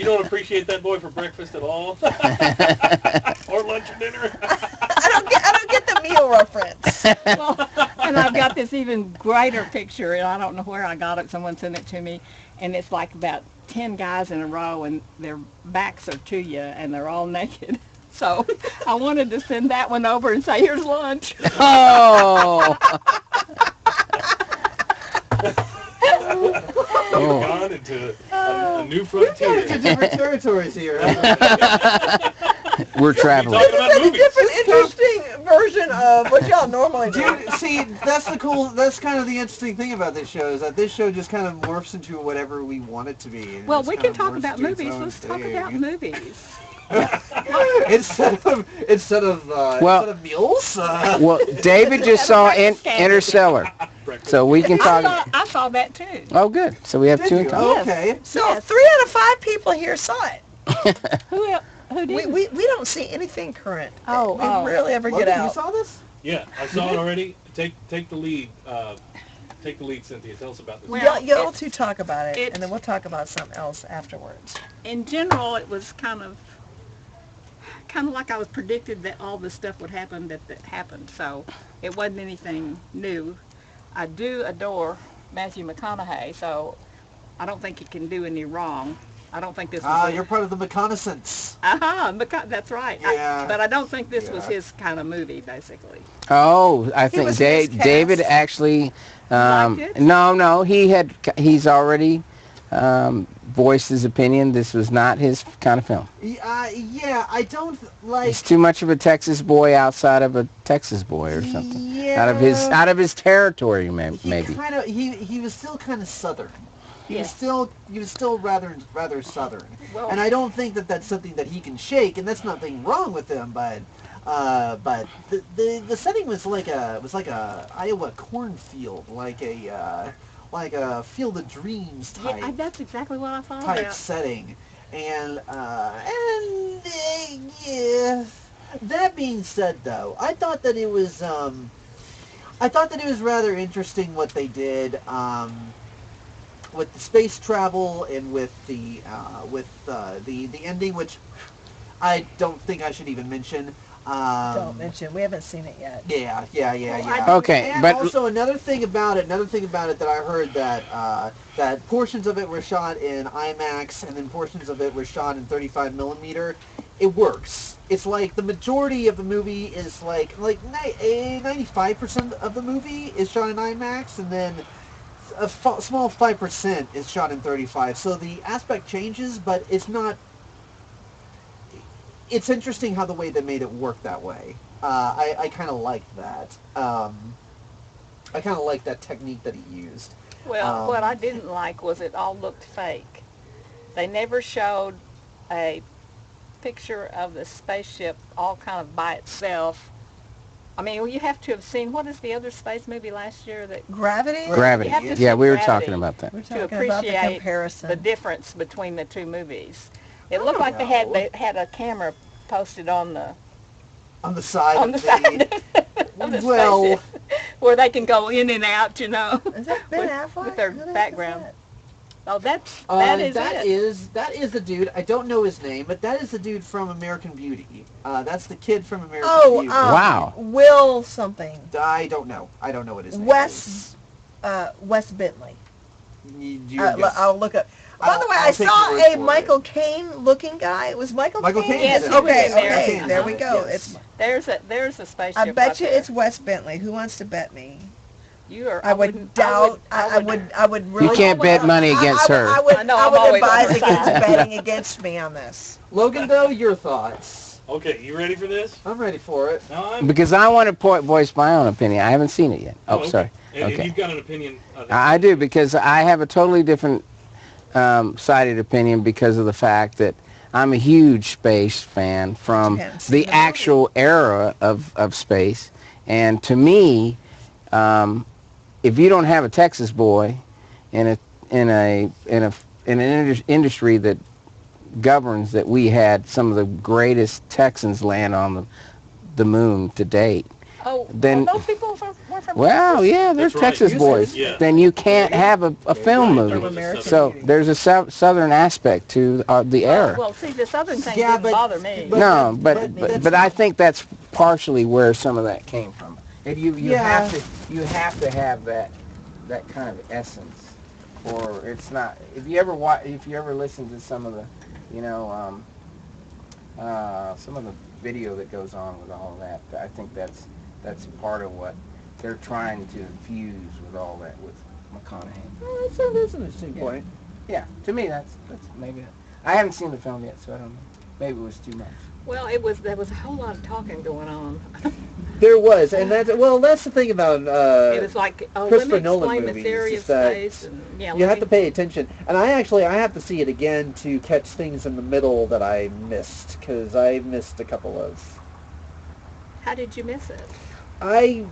don't appreciate that boy for breakfast at all, or lunch or dinner. I don't get the meal reference. Well, and I've got this even greater picture, and I don't know where I got it. Someone sent it to me, and it's like about 10 guys in a row, and their backs are to you, and they're all naked. So I wanted to send that one over and say, "Here's lunch." Oh. You've gone into a new frontier. Into different territories here. We're traveling. Talking about It's a movies. different, interesting version of what y'all normally do. Dude, see, that's kind of the interesting thing about this show, is that this show just kind of morphs into whatever we want it to be. and it Well, just we kind can of talk morphs about into its movies. own Let's talk thing. about movies. instead of meals. Well, David just saw Interstellar, so we can talk. I saw that too. Oh, good. So we have Did two you? in common. Okay. So Yes. 3 out of 5 people here saw it. Who did? We don't see anything current. Oh, we oh. rarely ever get Logan, you out. saw this? Yeah, I saw it already. Take the lead. Take the lead, Cynthia. Tell us about this. Well, Y'all two talk about it, it- and then we'll talk about something else afterwards. In general, it was kind of like I was predicted that all this stuff would happen that happened. So it wasn't anything new. I do adore Matthew McConaughey, so I don't think he can do any wrong. I don't think this was. You're part of the reconnaissance. That's right. Yeah. But I don't think this was Yeah. his kind of movie, basically. Oh, I think was miscast. David actually. Liked it? No, he's already voiced his opinion. This was not his kind of film. Yeah, I don't like. He's too much of a Texas boy outside of a Texas boy or something. Yeah. Out of his territory, maybe. He was still kind of southern. He Yes. was still rather southern. Well, And I don't think that that's something that he can shake, and that's nothing wrong with him. But the setting was like a Iowa cornfield, like a Field of Dreams type yeah, that's exactly what I thought type about. setting, and yeah. That being said, though, I thought that it was rather interesting what they did. With the space travel and with the ending, which I don't think I should even mention. Don't mention. We haven't seen it yet. Yeah. Okay, And but also another thing about it that I heard that portions of it were shot in IMAX and then portions of it were shot in 35 millimeter. It works. It's like the majority of the movie is like 95% of the movie is shot in IMAX, and then a small 5% is shot in 35. So the aspect changes, but it's not. It's interesting how the way they made it work that way. I kind of liked that. I kind of liked that technique that he used. Well, what I didn't like was it all looked fake. They never showed a picture of the spaceship all kind of by itself. I mean, well, you have to have seen, what is the other space movie last year that Gravity? Gravity. You have to Yeah, see we were Gravity. talking about that. We're to talking about the appreciate comparison. the difference between the two movies. It looked like they had a camera posted on the On the side on of the side of the Well- spaceship, where they can go in and out, you know. Is that Ben with- Affleck? with their Who the heck is background. that? Oh, that is it. that is the dude. I don't know his name, but that is the dude from American Beauty. That's the kid from American Oh, Beauty. Wow. Will something. I don't know. I don't know what his name Wes Bentley. is. Yes. I'll look up. By the way, I'll I take saw your word a for Michael Caine looking guy. It was Michael Michael Caine? Caine Yes, is he was okay, in there. okay, there we go. Yes. There's a spaceship. I bet right you there. it's Wes Bentley. Who wants to bet me? You are. I would wouldn't- doubt. I would. I would really. You can't bet money against her. I would I know, I'm advise always on her against side. betting against me on this. Logan, though, your thoughts. Okay, you ready for this? I'm ready for it. No, I'm. Because I want to voice my own opinion. I haven't seen it yet. Oh, okay. sorry. And Okay. you've got an opinion. I do, because I have a totally different sided opinion because of the fact that I'm a huge space fan from You haven't seen the the movie. actual era of space. And to me, if you don't have a Texas boy in an industry that governs that we had some of the greatest Texans land on the moon to date. Oh, Then- those people were from Well, Texas? yeah, there's That's right. Texas boys. Yeah. Then you can't have a film Right, there movie. was a So southern- there's a southern aspect to the era. Well, see, the southern thing Yeah, didn't but- bother me. but- No, but but that's I think that's partially where some of that came from. And you Yeah. have to have that kind of essence, or it's not. If you ever listen to some of the, some of the video that goes on with all that, I think that's part of what they're trying to infuse with all that with McConaughey. Oh, that's an interesting point. Yeah, to me that's maybe. I haven't seen the film yet, so I don't know. Maybe it was too much. Well, there was a whole lot of talking going on. There was, and that's the thing about It was like, let Christopher me Nolan explain the movies theory is of that space. And, yeah, you let have me- to pay attention. And I have to see it again to catch things in the middle that I missed, because I missed a couple of. How did you miss it? It's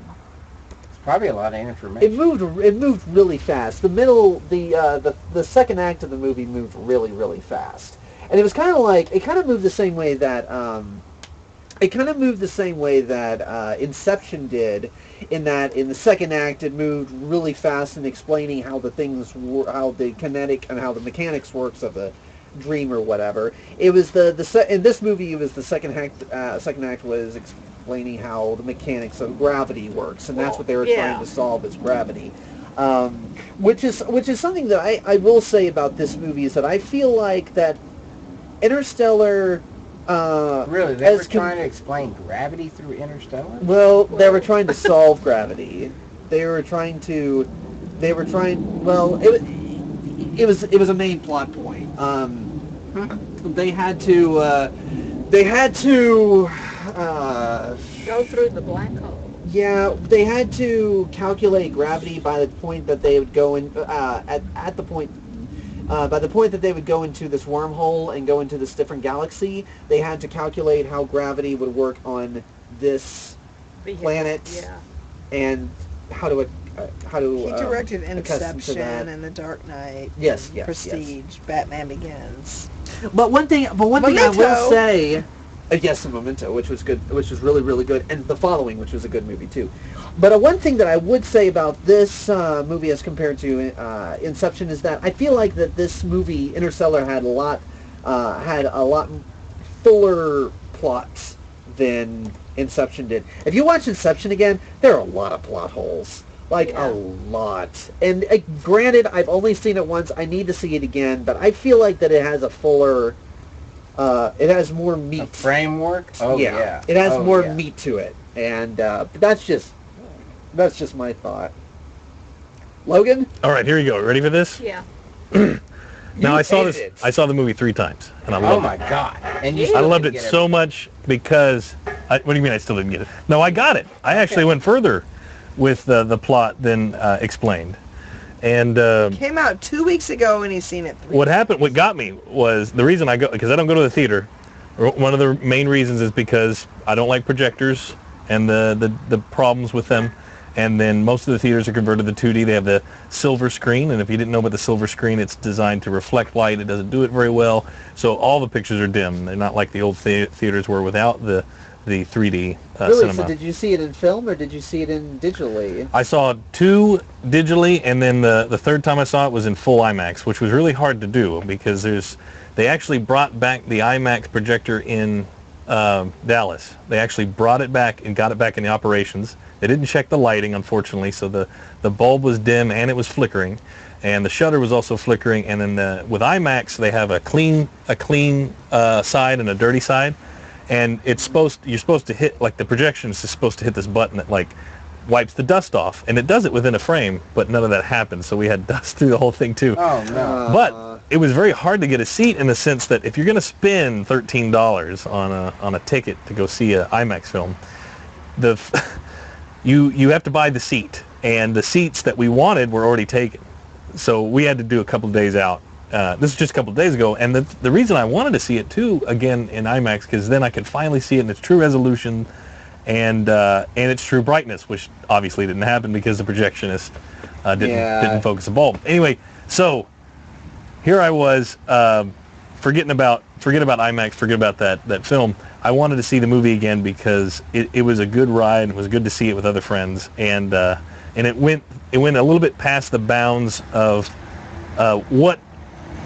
probably a lot of information. It moved really fast. The middle, the second act of the movie moved really, really fast, and it was kind of like it kind of moved the same way that Inception did, in that in the second act it moved really fast in explaining how the things were, how the kinetic and how the mechanics works of the dream or whatever. It was in this movie it was the second act was explaining how the mechanics of gravity works, and that's what they were trying to solve is gravity. Which is something that I will say about this movie is that I feel like that Interstellar. Really, they were trying to explain gravity through Interstellar? Well, they were trying to solve gravity. Well, it was a main plot point. They had to Go through the black hole. yeah, they had to calculate gravity by the point that they would go in at the point. By the point that they would go into this wormhole and go into this different galaxy, they had to calculate how gravity would work on this planet Yeah. and how to He directed accustom to that. Inception and The Dark Knight. Yes, and yes, Prestige, Batman Begins. But one thing I will Memento. say, yes, the Memento, which was good, which was really, really good, and The Following, which was a good movie too. But one thing that I would say about this movie as compared to Inception is that I feel like that this movie Interstellar had a lot fuller plots than Inception did. If you watch Inception again, there are a lot of plot holes. A lot. And granted, I've only seen it once. I need to see it again, but I feel like that it has a fuller, it has more meat. A framework? Oh, yeah. It has more yeah. meat to it. And but that's just my thought. Logan? All right, here you go. Ready for this? Yeah. Now I saw hated this. it. I saw the movie 3 times, and I Oh, loved my it. God. And you I still loved didn't it get so much because. What do you mean I still didn't get it? No, I got it. I actually went further with the plot than explained. And Came out 2 weeks ago and he's seen it 3 what happened, what got me was the reason because I don't go to the theater. One of the main reasons is because I don't like projectors and the problems with them. And then most of the theaters are converted to 2D. They have the silver screen, and if you didn't know about the silver screen, it's designed to reflect light. It doesn't do it very well, so all the pictures are dim. They're not like the old theaters were without the the 3D Really? cinema. So did you see it in film or did you see it in digitally? I saw 2 digitally, and then the third time I saw it was in full IMAX, which was really hard to do because they actually brought back the IMAX projector in Dallas. They actually brought it back and got it back in the operations. They didn't check the lighting, unfortunately, so the bulb was dim and it was flickering, and the shutter was also flickering. And then with IMAX, they have a clean side and a dirty side, and you're supposed to hit, like, the projection is supposed to hit this button that like wipes the dust off, and it does it within a frame, but none of that happened, so we had dust through the whole thing too. Oh no. But it was very hard to get a seat in the sense that if you're going to spend $13 on a ticket to go see an IMAX film, you have to buy the seat, and the seats that we wanted were already taken. So we had to do a couple of days out. This is just a couple of days ago, and the reason I wanted to see it too again in IMAX, because then I could finally see it in its true resolution and its true brightness, which obviously didn't happen because the projectionist didn't focus the bulb. Anyway, so here I was, forget about IMAX, forget about that film. I wanted to see the movie again because it was a good ride. It was good to see it with other friends, and it went a little bit past the bounds of what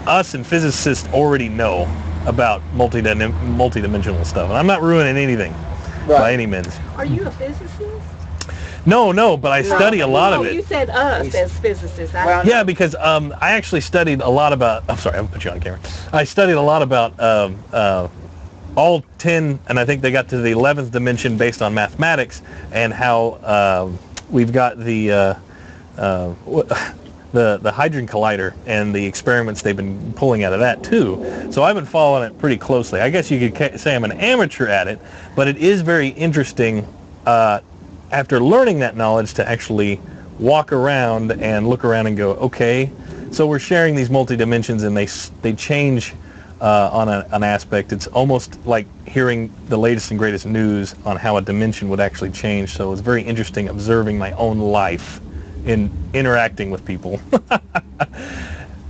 us and physicists already know about multidimensional stuff. And I'm not ruining anything by any means. Are you a physicist? No, but I study a lot of it. You said us as physicists. Yeah, because I actually studied a lot about. I'm sorry, I'm gonna put you on camera. I studied a lot about all 10, and I think they got to the 11th dimension based on mathematics, and how we've got the Hadron Collider and the experiments they've been pulling out of that too. So I've been following it pretty closely. I guess you could say I'm an amateur at it, but it is very interesting after learning that knowledge to actually walk around and look around and go, okay, so we're sharing these multi-dimensions, and they change on an aspect. It's almost like hearing the latest and greatest news on how a dimension would actually change. So it's very interesting observing my own life in interacting with people.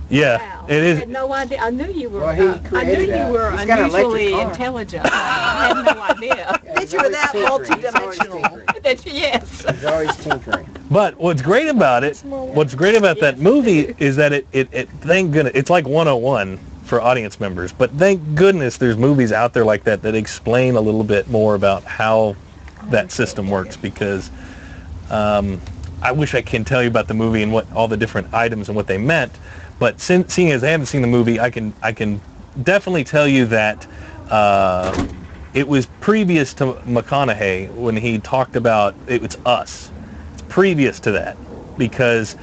Yeah, Wow. it is. I had no idea. I knew you were. Well, he I knew created you that. were He's got an electric unusually car. intelligent. I had no idea. That you were that He's always multi-dimensional. tinkering. That yes. He's always tinkering. But what's great about that movie is that it thank goodness, it's like 101 for audience members, but thank goodness there's movies out there like that explain a little bit more about how that system works, because I wish I can tell you about the movie and what all the different items and what they meant, but seeing as I haven't seen the movie, I can definitely tell you that it was previous to McConaughey when he talked about it's us. It's previous to that, because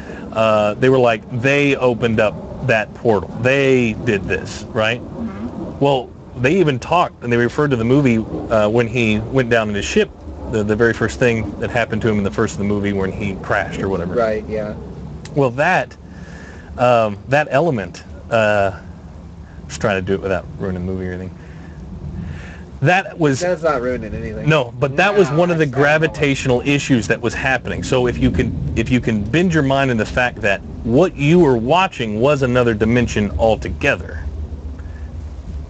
they were like, they opened up that portal. They did this, right? Mm-hmm. Well, they even talked, and they referred to the movie when he went down in his ship, the very first thing that happened to him in the first of the movie when he crashed or whatever. Right, yeah. Well, that element, just trying to do it without ruining the movie or anything. That was... That's not ruining anything. No, but that was No, one of the that's not gravitational issues that was happening. So if you can bend your mind in the fact that what you were watching was another dimension altogether,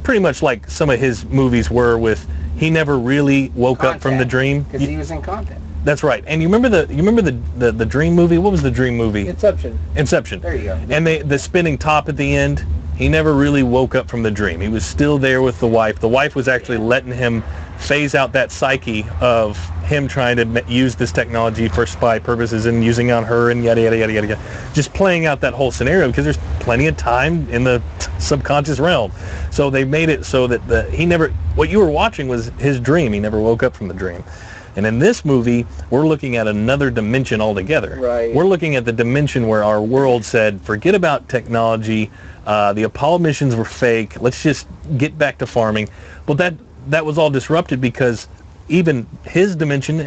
pretty much like some of his movies were with, he never really woke up from the dream. Because he was in contact. That's right. And you remember the dream movie? What was the dream movie? Inception. Inception. There you go. And the spinning top at the end, he never really woke up from the dream. He was still there with the wife. The wife was actually letting him phase out that psyche of him trying to use this technology for spy purposes and using it on her and yada, yada, yada, yada, yada. Just playing out that whole scenario because there's plenty of time in the subconscious realm. So they made it so that what you were watching was his dream. He never woke up from the dream. And in this movie, we're looking at another dimension altogether. Right. We're looking at the dimension where our world said, forget about technology. The Apollo missions were fake. Let's just get back to farming. Well, that was all disrupted because even his dimension,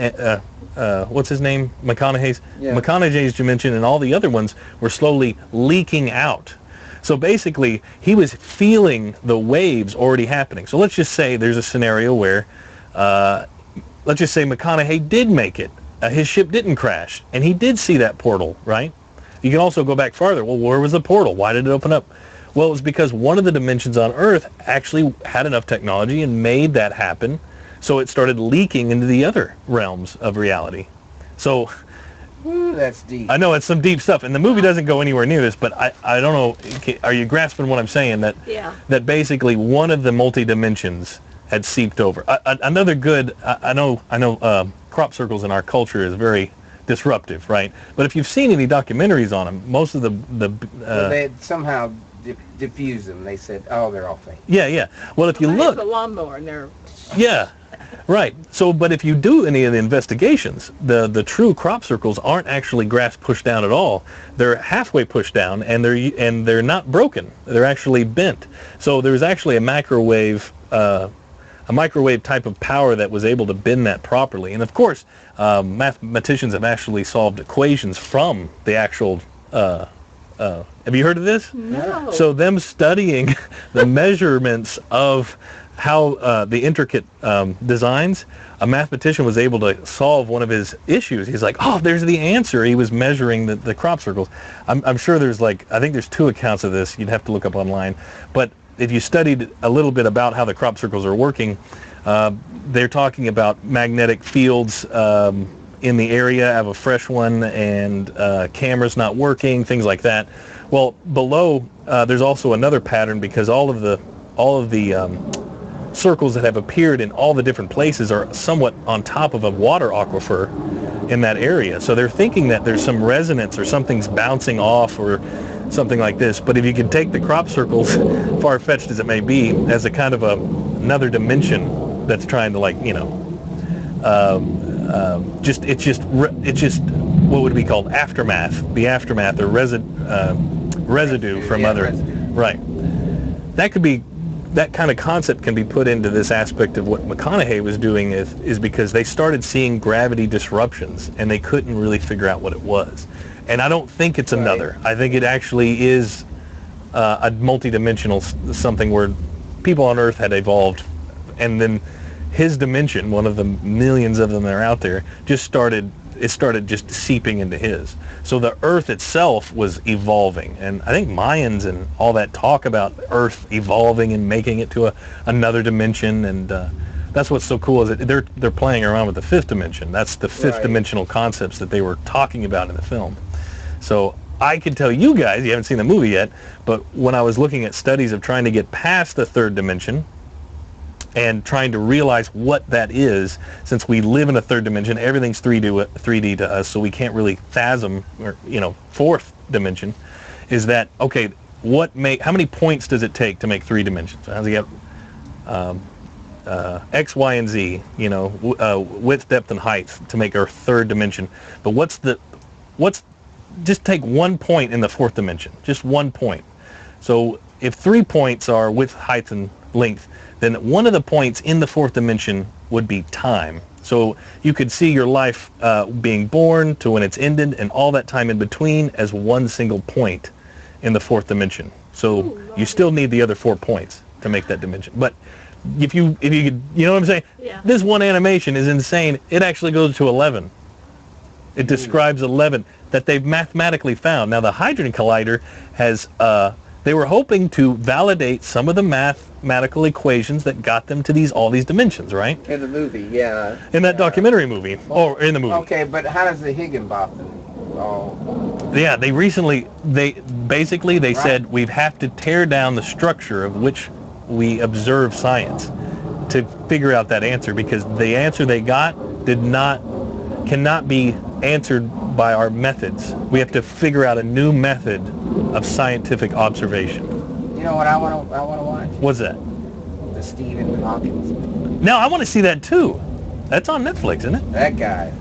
what's his name? McConaughey's? Yeah. McConaughey's dimension and all the other ones were slowly leaking out. So basically, he was feeling the waves already happening. So let's just say there's a scenario where, let's just say McConaughey did make it. His ship didn't crash, and he did see that portal, right? You can also go back farther. Well, where was the portal? Why did it open up? Well, it was because one of the dimensions on Earth actually had enough technology and made that happen So it started leaking into the other realms of reality. So Ooh, that's deep. I know it's some deep stuff, and the movie doesn't go anywhere near this, but I don't know, are you grasping what I'm saying? Yeah. That basically one of the multi-dimensions had seeped over. Another good, I know crop circles in our culture is very disruptive, right? But if you've seen any documentaries on them, most of Well, they somehow diffused them. They said, "Oh, they're all fake." yeah. Well, if you I look, have a lawnmower and they're yeah, right. So, but if you do any of the investigations, the true crop circles aren't actually grass pushed down at all. They're halfway pushed down, and they're not broken. They're actually bent. So there's actually a microwave type of power that was able to bend that properly. And of course, mathematicians have actually solved equations from the actual. Have you heard of this? no. So them studying the measurements of how the intricate designs, a mathematician was able to solve one of his issues. He's like, oh, there's the answer. He was measuring the crop circles. I'm sure there's I think there's 2 accounts of this. You'd have to look up online. But if you studied a little bit about how the crop circles are working, they're talking about magnetic fields in the area of a fresh one, and cameras not working, things like that. Well, below there's also another pattern, because all of the circles that have appeared in all the different places are somewhat on top of a water aquifer in that area. So they're thinking that there's some resonance or something's bouncing off or something like this. But if you can take the crop circles, far-fetched as it may be, as a kind of another dimension that's trying to it's just what would be called aftermath, the aftermath or residue from other, right. That kind of concept can be put into this aspect of what McConaughey was doing is because they started seeing gravity disruptions and they couldn't really figure out what it was. And I don't think it's another. I think it actually is a multi-dimensional something where people on Earth had evolved, and then his dimension, one of the millions of them that are out there, started just seeping into his. So the Earth itself was evolving, and I think Mayans and all that talk about Earth evolving and making it to another dimension, and that's what's so cool is that they're playing around with the 5th dimension. That's the 5th dimensional concepts that they were talking about in the film. So I can tell you guys, you haven't seen the movie yet, but when I was looking at studies of trying to get past the 3rd dimension and trying to realize what that is, since we live in a 3rd dimension, everything's 3D to us, so we can't really fathom, or 4th dimension, is that, okay, how many points does it take to make 3 dimensions? How does it get X, Y, and Z, width, depth, and height to make our 3rd dimension? But just take 1 point in the 4th dimension, just 1 point. So if 3 points are width, height, and length, then one of the points in the 4th dimension would be time. So you could see your life being born to when it's ended, and all that time in between as one single point in the 4th dimension. So you still need the other 4 points to make that dimension. But if you could, you know what I'm saying? Yeah. This one animation is insane. It actually goes to 11. It describes 11 that they've mathematically found. Now the Hadron Collider has, they were hoping to validate some of the mathematical equations that got them to all these dimensions, right? In the movie, yeah. In that documentary movie, or in the movie. Okay, but how does the Higginbotham all... Yeah, they said we have to tear down the structure of which we observe science to figure out that answer, because the answer they got cannot be answered by our methods. We have to figure out a new method of scientific observation. You know what I want to watch? What's that? The Stephen Hawking. No, I want to see that too. That's on Netflix, isn't it? That guy.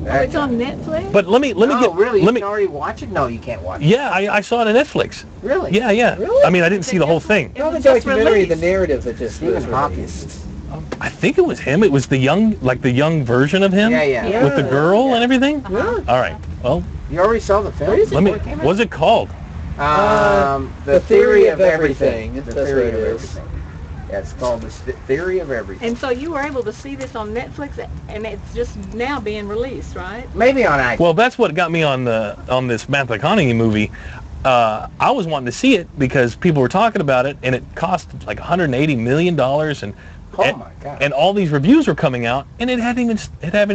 It's on Netflix? But let me Really? let You me. can already watch it? No, you can't watch it. Yeah, I saw it on Netflix. Really? Yeah. Really? I mean, I didn't see the whole thing. No, the It was just documentary, the released. narrative that just Stephen Hawking. I think it was him. It was the young version of him. Yeah. With the girl and everything. Really? All right. Well, You already saw the film? what's it called? The Theory of Everything. That's The what Theory it of is. Everything. Yeah, it's called The Theory of Everything. And so you were able to see this on Netflix, and it's just now being released, right? Maybe on iTunes. Well, that's what got me on this Matthew McConaughey movie. I was wanting to see it because people were talking about it, and it cost like $180 million, and Oh my God. And all these reviews were coming out, and it hadn't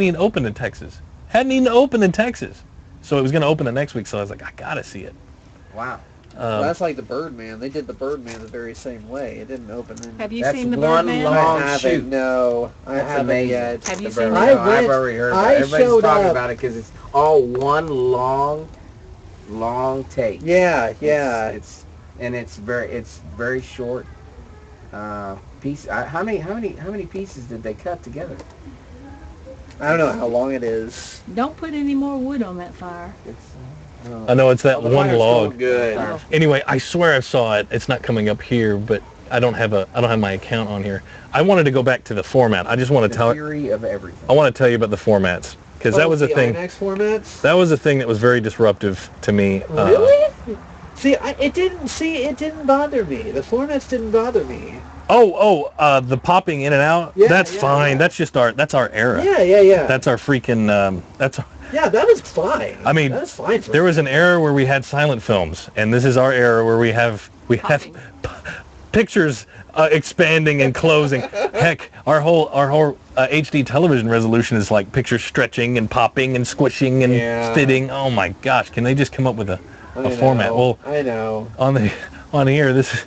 even opened in Texas. Hadn't even opened in Texas. So it was going to open the next week. So I was like, I gotta see it. Wow. Well, that's like the Birdman. They did the Birdman the very same way. It didn't open in. Have you That's seen the one Birdman? long- I haven't. shoot. No, I That's haven't amazing. yet. Have you The seen Birdman. I No, I've went- already heard about I it. Everybody's showed talking up- about it because it's all one long take. Yeah, yeah. It's very short piece. How many pieces did they cut together? I don't know how long it is. Don't put any more wood on that fire. It's I know it's that Oh, the one fire's log. going good. Oh. Anyway, I swear I saw it. It's not coming up here, but I don't have my account on here. I wanted to go back to the format. I just want the to tell theory of everything. I want to tell you about the formats because that was a the thing. IMAX formats. That was a thing that was very disruptive to me. Really? See, it didn't bother me. The formats didn't bother me. The popping in and out. Yeah, that's yeah, fine. yeah. That's our era. Yeah. That's our freaking. Yeah, that was fine. I mean, that was fine. For There me. was an era where we had silent films, and this is our era where we have Popping. pictures expanding and closing. Heck, our whole HD television resolution is like pictures stretching and popping and squishing and Yeah. spitting. Oh my gosh, can they just come up with a I format? know, Well, I know. on here, this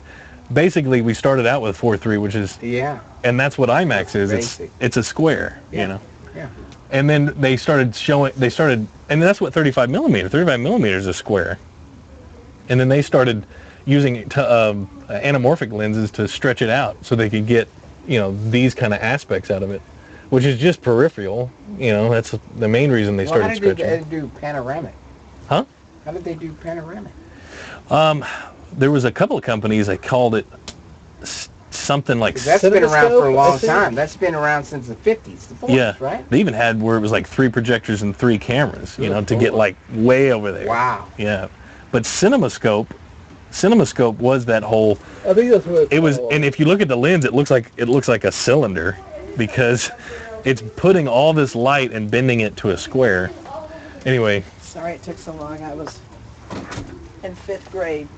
basically we started out with 4:3, which is, Yeah. and that's what IMAX is. Basic. It's a square, Yeah. you know. Yeah. And then they started, and that's what 35 millimeter is a square. And then they started using anamorphic lenses to stretch it out so they could get, these kind of aspects out of it, which is just peripheral. That's the main reason they Well, started how did stretching. they do panoramic? Huh? How did they do panoramic? There was a couple of companies that called it something like, 'Cause that's been around for a Cinemascope, I long think. time. That's been around since the 50s, the 40s, yeah, right? they even had where it was like 3 projectors and 3 cameras, Good to get Lord. like way over there. Wow. Yeah. But CinemaScope was that whole, I think that's what it was, and if you look at the lens, it looks like a cylinder because it's putting all this light and bending it to a square. Anyway, Sorry it took so long. I was in 5th grade.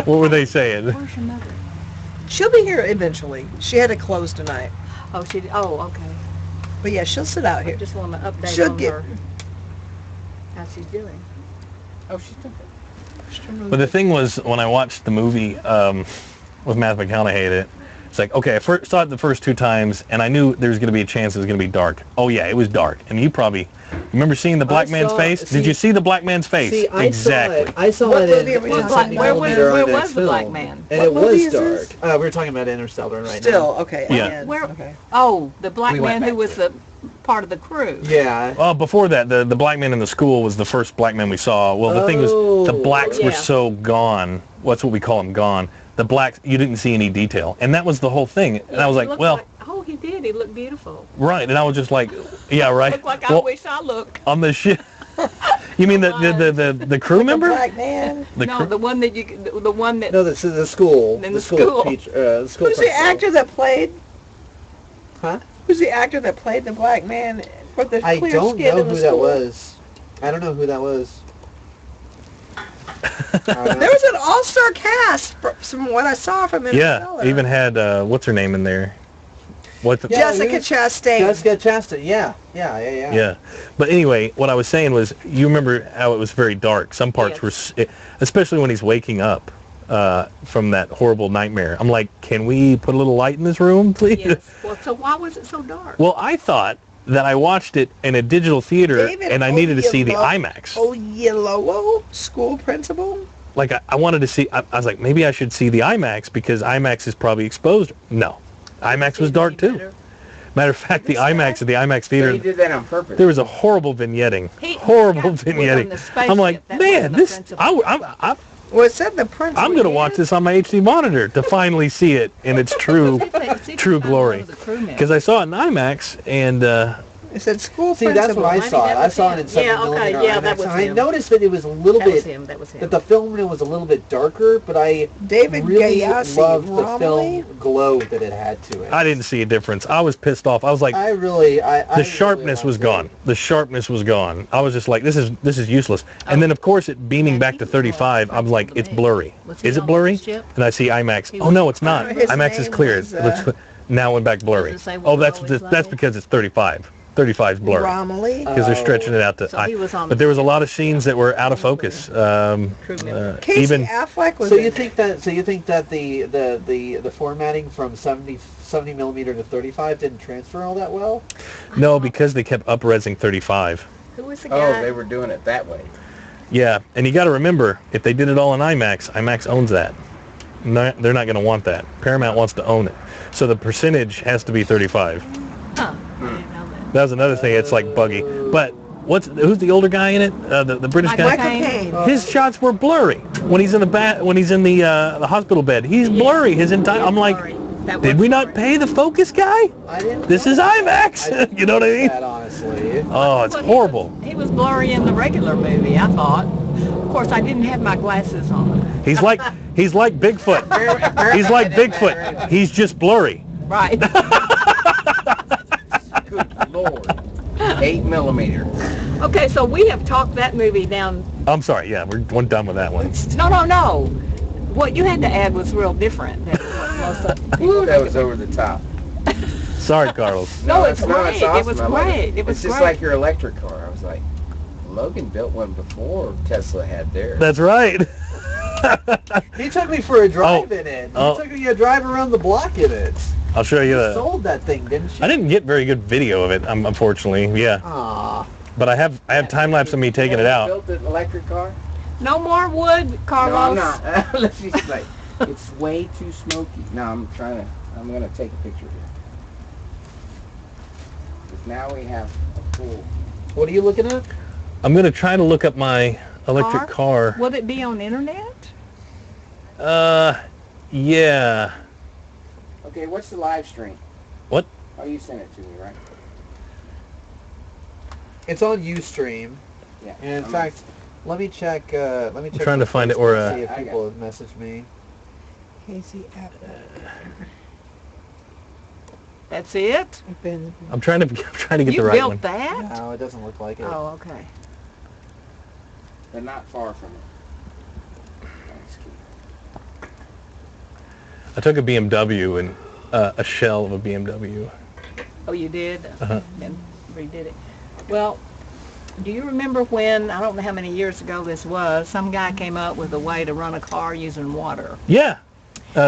what were they saying? Where's your mother? She'll be here eventually. She had to close tonight. Okay. But yeah, she'll sit out I here. just want to update She'll on get- her. How she's doing. Oh, she took it. But the thing was, when I watched the movie with Matthew McConaughey in it, it's like, okay, I saw it the first 2 times, and I knew there was going to be a chance it was going to be dark. Oh yeah, it was dark. And you probably remember seeing the black man's face? Did you see the black man's face? See, Exactly. I saw What it movie in are we Well, talking where about? was IMAX the black film, man? And What it movie was is this? dark. We were talking about Interstellar right Still, now. okay. Yeah. Where? Okay. Oh, the black We went man who back was to the part of the crew. Yeah. Before that, the black man in the school was the first black man we saw. Well, the thing was, the Oh, blacks were yeah. so gone. What's what we call them, gone. The blacks, you didn't see any detail, and that was the whole thing. And I was He like, looked well, oh, he did. He looked beautiful. right. And I was just like, yeah, right. Looked like Well, I wish I looked. on the ship. You mean the crew member? Black man. The No, crew- the one that No, this is the school. In the school. Teacher, the school Who's the principal. actor that played? Huh? Who's the actor that played the black man with the I clear don't skin know in the who that school? was. I don't know who that was. There was an all-star cast from what I saw from Interstellar. yeah, even had what's her name in there? What the, Yeah, Jessica we- Chastain. Jessica Chastain. Yeah. Yeah, but anyway, what I was saying was, you remember how it was very dark. Some parts were, especially when he's waking up from that horrible nightmare. I'm like, can we put a little light in this room, please? Yes. Well, so why was it so dark? Well, I thought that I watched it in a digital theater, David and I needed to see the Oyelowo- IMAX. Oyelowo, school principal. Like, I wanted to see, I was like, maybe I should see the IMAX because IMAX is probably exposed. No, IMAX was dark too. Matter of fact, the IMAX at the IMAX So he theater, did that on purpose. there was a horrible vignetting. He Horrible got- was on vignetting. the spaceship. I'm like, That man, wasn't the this, principal. Well, it said the principal. I'm going to watch this on my HD monitor to finally see it in its true See, true I glory. was a crew member. Because I saw it in IMAX, and It said school See, that's what I Maybe saw. that I was saw it him. in 7 Yeah, okay, millimeter yeah, IMAX, that was and I him. noticed that it was a little That was bit, him. That was him. that the film in it was a little bit darker, but I David really Gayassi, loved the Romilly. film glow that it had to it. I didn't see a difference. I was pissed off. I was like, I really the sharpness was gone. The sharpness was gone. I was just like, this is useless. And then of course it beaming back to 35, I'm like, it's blurry. Was he Is it on blurry? the ship? And I see IMAX. He Oh was- no, it's not. His IMAX is name clear. was, Now it went back blurry. Does it say Oh, what that's role he's that's playing? because it's 35. 35 is blurry. Romilly. Because they're stretching it out to. So he was on but there was a lot of scenes that were out of focus. Crew member. Casey Even Affleck was So in you it. think that the formatting from 70 millimeter to 35 didn't transfer all that well? no, because they kept up-resing 35. Who was the Oh, guy? they were doing it that way. Yeah, and you got to remember, if they did it all in IMAX, IMAX owns that. No, they're not going to want that. Paramount wants to own it. So the percentage has to be 35. Huh. I didn't know that. That was another thing. It's like buggy. But who's the older guy in it? The British Michael guy. Michael Caine. Caine. His shots were blurry when he's in the hospital bed. He's blurry his entire. I'm like, Sorry. That did was we not blurry. pay the focus guy? I didn't. This know is that. IMAX. You know what I mean? That honestly. Oh, it's But horrible. He was blurry in the regular movie, I thought. Of course, I didn't have my glasses on. He's like Bigfoot. He's like Bigfoot. He's just blurry. Right. Good Lord. 8 millimeter. Okay, so we have talked that movie down. I'm sorry. Yeah, we're done with that one. No. What you had to add was real different than what most of the people That was over the top. Sorry, Carlos. No, it's no, great. it's awesome. It was I love great. It was It's just great. like your electric car. I was like, Logan built one before Tesla had theirs. That's right. He took me for a drive Oh. in it. He Oh. took me a drive around the block in it. I'll show you You the. sold that thing, didn't you? I didn't get very good video of it, unfortunately. Yeah, Aw. but I have time lapse of me taking it out. Built an electric car? No more wood, Carlos. No, I'm not. She's like, it's way too smoky. No, I'm gonna take a picture here. 'Cause now we have a full. What are you looking at? I'm gonna try to look up my electric car. Will it be on internet? Yeah. Okay, what's the live stream? What? Oh, you sent it to me, right? It's on Ustream. Yeah. And in I'm- fact, let me check. Let me check. trying my to find it Facebook where, and see if I people got have messaged me. Casey Affleck. That's it? I'm trying to get You the right built one. that? No, it doesn't look like it. Oh, okay. They're not far from it. That's cute. I took a BMW and a shell of a BMW. Oh, you did? Uh-huh. And redid it. Well, do you remember when, I don't know how many years ago this was, some guy came up with a way to run a car using water. Yeah.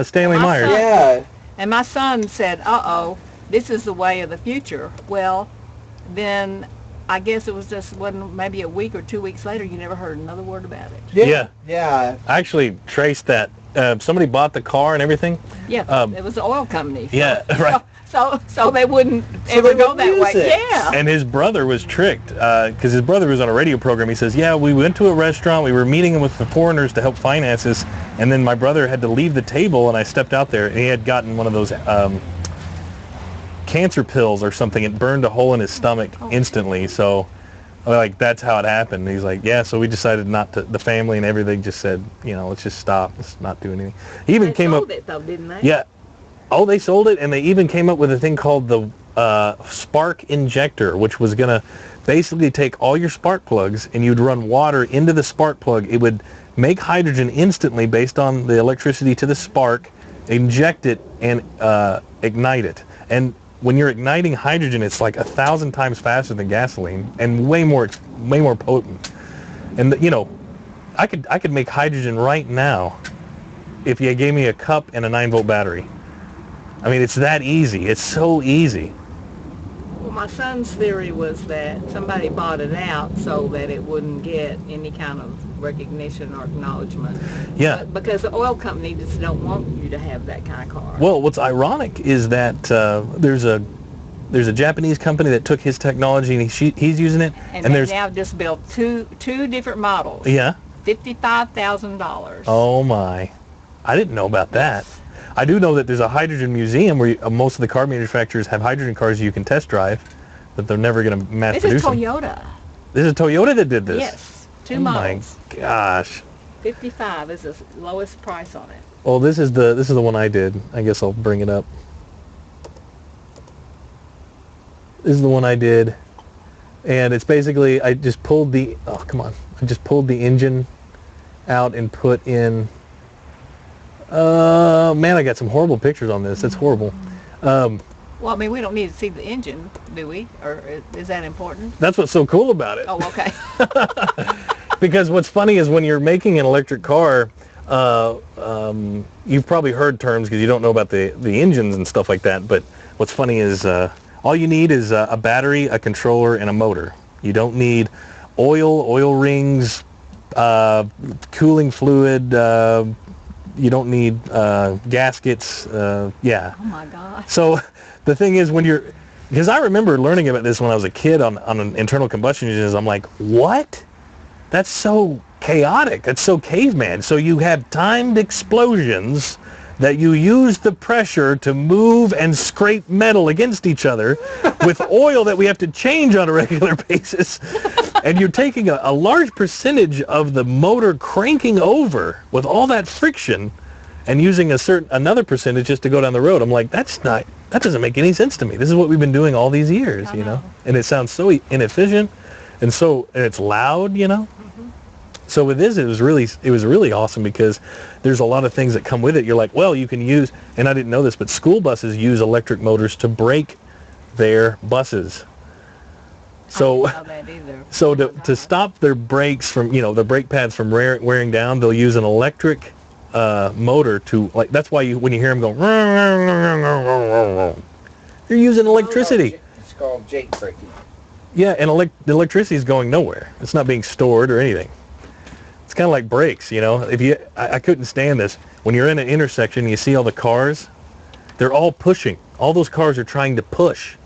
Stanley My Myers. son- Yeah. And my son said, uh-oh, this is the way of the future. Well, then I guess it was just, wasn't maybe a week or 2 weeks later, you never heard another word about it. Yeah. Yeah. I actually traced that. Somebody bought the car and everything. Yeah, it was the oil company. Yeah, right. So they wouldn't So ever they go would that way. use it. Yeah. And his brother was tricked because his brother was on a radio program. He says, yeah, we went to a restaurant. We were meeting with the foreigners to help finance this. And then my brother had to leave the table, and I stepped out there, and he had gotten one of those cancer pills or something. It burned a hole in his stomach instantly. So, like, that's how it happened. And he's like, yeah, so we decided not to, the family and everything just said, let's just stop. Let's not do anything. He even They came sold up. it though, didn't they? Yeah. Oh, they sold it, and they even came up with a thing called the spark injector, which was going to basically take all your spark plugs, and you'd run water into the spark plug. It would make hydrogen instantly based on the electricity to the spark, inject it, and ignite it. And when you're igniting hydrogen, it's like 1,000 times faster than gasoline, and way more potent. And I could make hydrogen right now if you gave me a cup and a 9-volt battery. I mean, it's that easy. It's so easy. Well, my son's theory was that somebody bought it out so that it wouldn't get any kind of recognition or acknowledgement. Yeah. Because the oil company just don't want you to have that kind of car. Well, what's ironic is that there's a Japanese company that took his technology and he's using it. and And they there's now just built two different models. yeah. $55,000. Oh my, I didn't know about that. I do know that there's a hydrogen museum where most of the car manufacturers have hydrogen cars you can test drive. but they're never going to mass This is produce them. Toyota. This is Toyota that did this? Yes, two Oh models. my gosh. 55 is the lowest price on it. Well, this is the one I did. I guess I'll bring it up. This is the one I did, and it's basically I just pulled the engine out and put in. Man, I got some horrible pictures on this. That's horrible. Well, I mean, we don't need to see the engine, do we? Or is that important? That's what's so cool about it. Oh, okay. Because what's funny is when you're making an electric car, you've probably heard terms because you don't know about the engines and stuff like that. But what's funny is all you need is a battery, a controller, and a motor. You don't need oil rings, cooling fluid. You don't need gaskets. Yeah. Oh my gosh. So the thing is because I remember learning about this when I was a kid on an internal combustion engines. I'm like, what? That's so chaotic. That's so caveman. So you have timed explosions that you use the pressure to move and scrape metal against each other with oil that we have to change on a regular basis. And you're taking a large percentage of the motor cranking over with all that friction and using another percentage just to go down the road. I'm like, that doesn't make any sense to me. This is what we've been doing all these years, you know? And it sounds so inefficient and it's loud, you know? So with this, it was really awesome because there's a lot of things that come with it. You're like, well, you can use, and I didn't know this, but school buses use electric motors to brake their buses. So, I didn't know that either. so to stop their brakes from, the brake pads from wearing down, they'll use an electric motor to, like, that's why when you hear them go, you're using electricity. It's called jake braking. Yeah, and the electricity is going nowhere. It's not being stored or anything. It's kind of like brakes, I couldn't stand this. When you're in an intersection and you see all the cars, they're all pushing. All those cars are trying to push.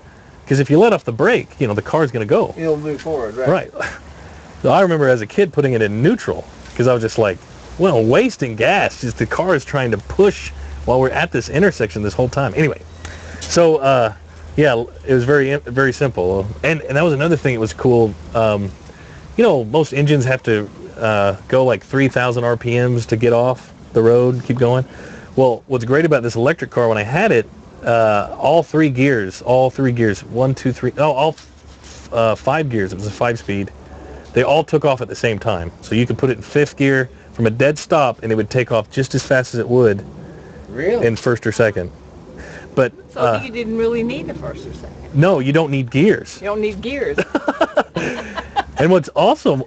Because if you let off the brake, the car's going to go. It'll move forward, right? Right. So I remember as a kid putting it in neutral because I was just like, well, wasting gas. Just the car is trying to push while we're at this intersection this whole time. Anyway, so yeah, it was very, very simple. And that was another thing that was cool. Most engines have to go like 3,000 RPMs to get off the road, keep going. Well, what's great about this electric car, when I had it, all three gears, 1, 2, 3, all 5 gears, it was a 5-speed, they all took off at the same time. So you could put it in 5th gear from a dead stop and it would take off just as fast as it would Really? in 1st or 2nd. But So you didn't really need the first or second. no, you don't need gears. You don't need gears. And what's also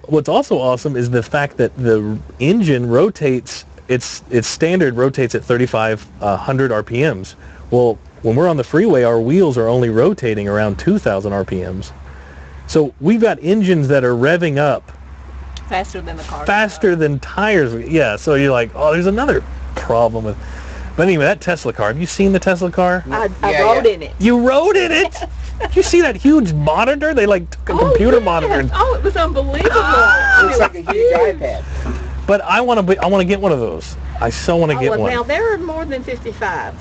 awesome is the fact that the engine rotates, its standard rotates at 3,500 RPMs. Well, when we're on the freeway, our wheels are only rotating around 2,000 RPMs. So we've got engines that are revving up Faster than the car. faster than tires. Yeah, so you're like, oh, there's another problem with. But anyway, that Tesla car. Have you seen the Tesla car? I Yeah, rode yeah. in it. You rode in it. Did you see that huge monitor? They like took a computer monitor. And, Oh, it was unbelievable. Looks like a huge iPad. but I want to get one of those. I so want to get Now one. they're more than 55.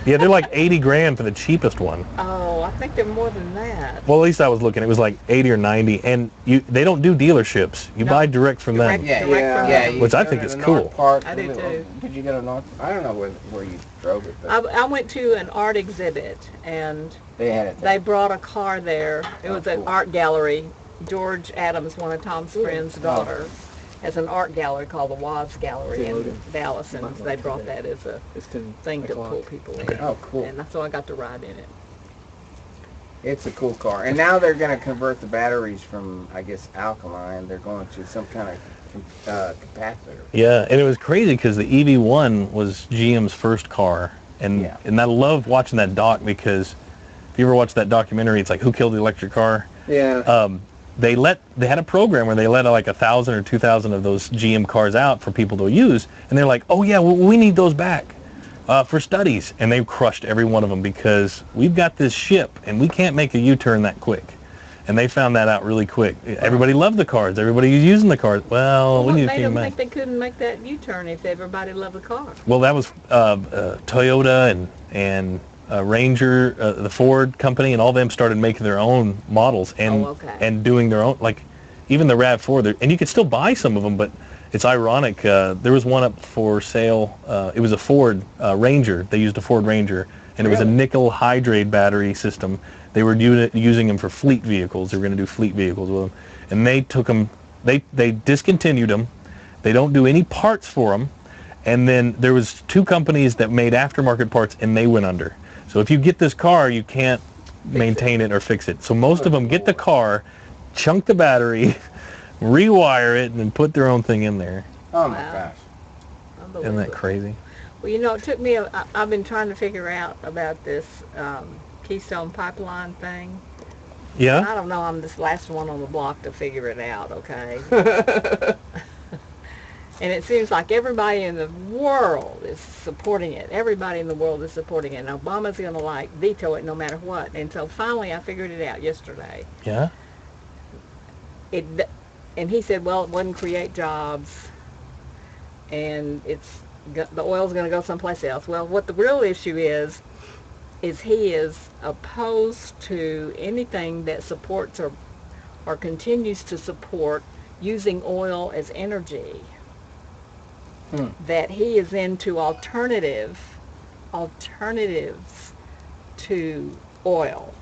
Yeah, they're like 80 grand for the cheapest one. Oh, I think they're more than that. Well, at least I was looking. It was like 80 or 90, and they don't do dealerships. You No. buy direct from Direct. them. Yeah, Direct yeah, from yeah. them. you Which I go think to is the cool. North Park. I do too. Did you go to North? I don't know where you drove it, but I went to an art exhibit, and they had it. they brought a car there. It was an cool. art gallery. George Adams, one of Tom's friend's daughter, has an art gallery called the Watts Gallery in Dallas, and they brought that as a thing to pull people in. Oh, cool. And so I got to ride in it. It's a cool car. And now they're going to convert the batteries from, I guess, alkaline. They're going to some kind of capacitor. Yeah, and it was crazy because the EV1 was GM's first car, and Yeah. and I loved watching that doc because if you ever watch that documentary, it's like Who Killed the Electric Car. Yeah. They had a program where they let like 1,000 or 2,000 of those GM cars out for people to use, and they're like, oh yeah, well, we need those back for studies, and they crushed every one of them because we've got this ship and we can't make a U-turn that quick, and they found that out really quick. Everybody loved the cars. Everybody was using the cars. Well, we What need to made keep them them think they couldn't make that U-turn if everybody loved the car? Well, that was Toyota and Ranger, the Ford company, and all them started making their own models and and doing their own, like even the RAV4. And you could still buy some of them, but it's ironic. There was one up for sale. It was a Ford Ranger. They used a Ford Ranger, and it was a nickel hydrate battery system. They were using them for fleet vehicles. They were going to do fleet vehicles with them, and they took them. They discontinued them. They don't do any parts for them. And then there was 2 companies that made aftermarket parts, and they went under. So if you get this car, you can't maintain it or fix it. So most of them get the car, chunk the battery, rewire it, and then put their own thing in there. Oh my gosh. Isn't that crazy? Well, you know, it took me, I've been trying to figure out about this Keystone Pipeline thing. Yeah? I don't know, I'm this last one on the block to figure it out, okay? And it seems like everybody in the world is supporting it. Everybody in the world is supporting it. And Obama's going to, like, veto it no matter what. And so finally I figured it out yesterday. Yeah? And he said, well, it wouldn't create jobs. And the oil's going to go someplace else. Well, what the real issue is he is opposed to anything that supports or continues to support using oil as energy. That he is into alternatives to oil,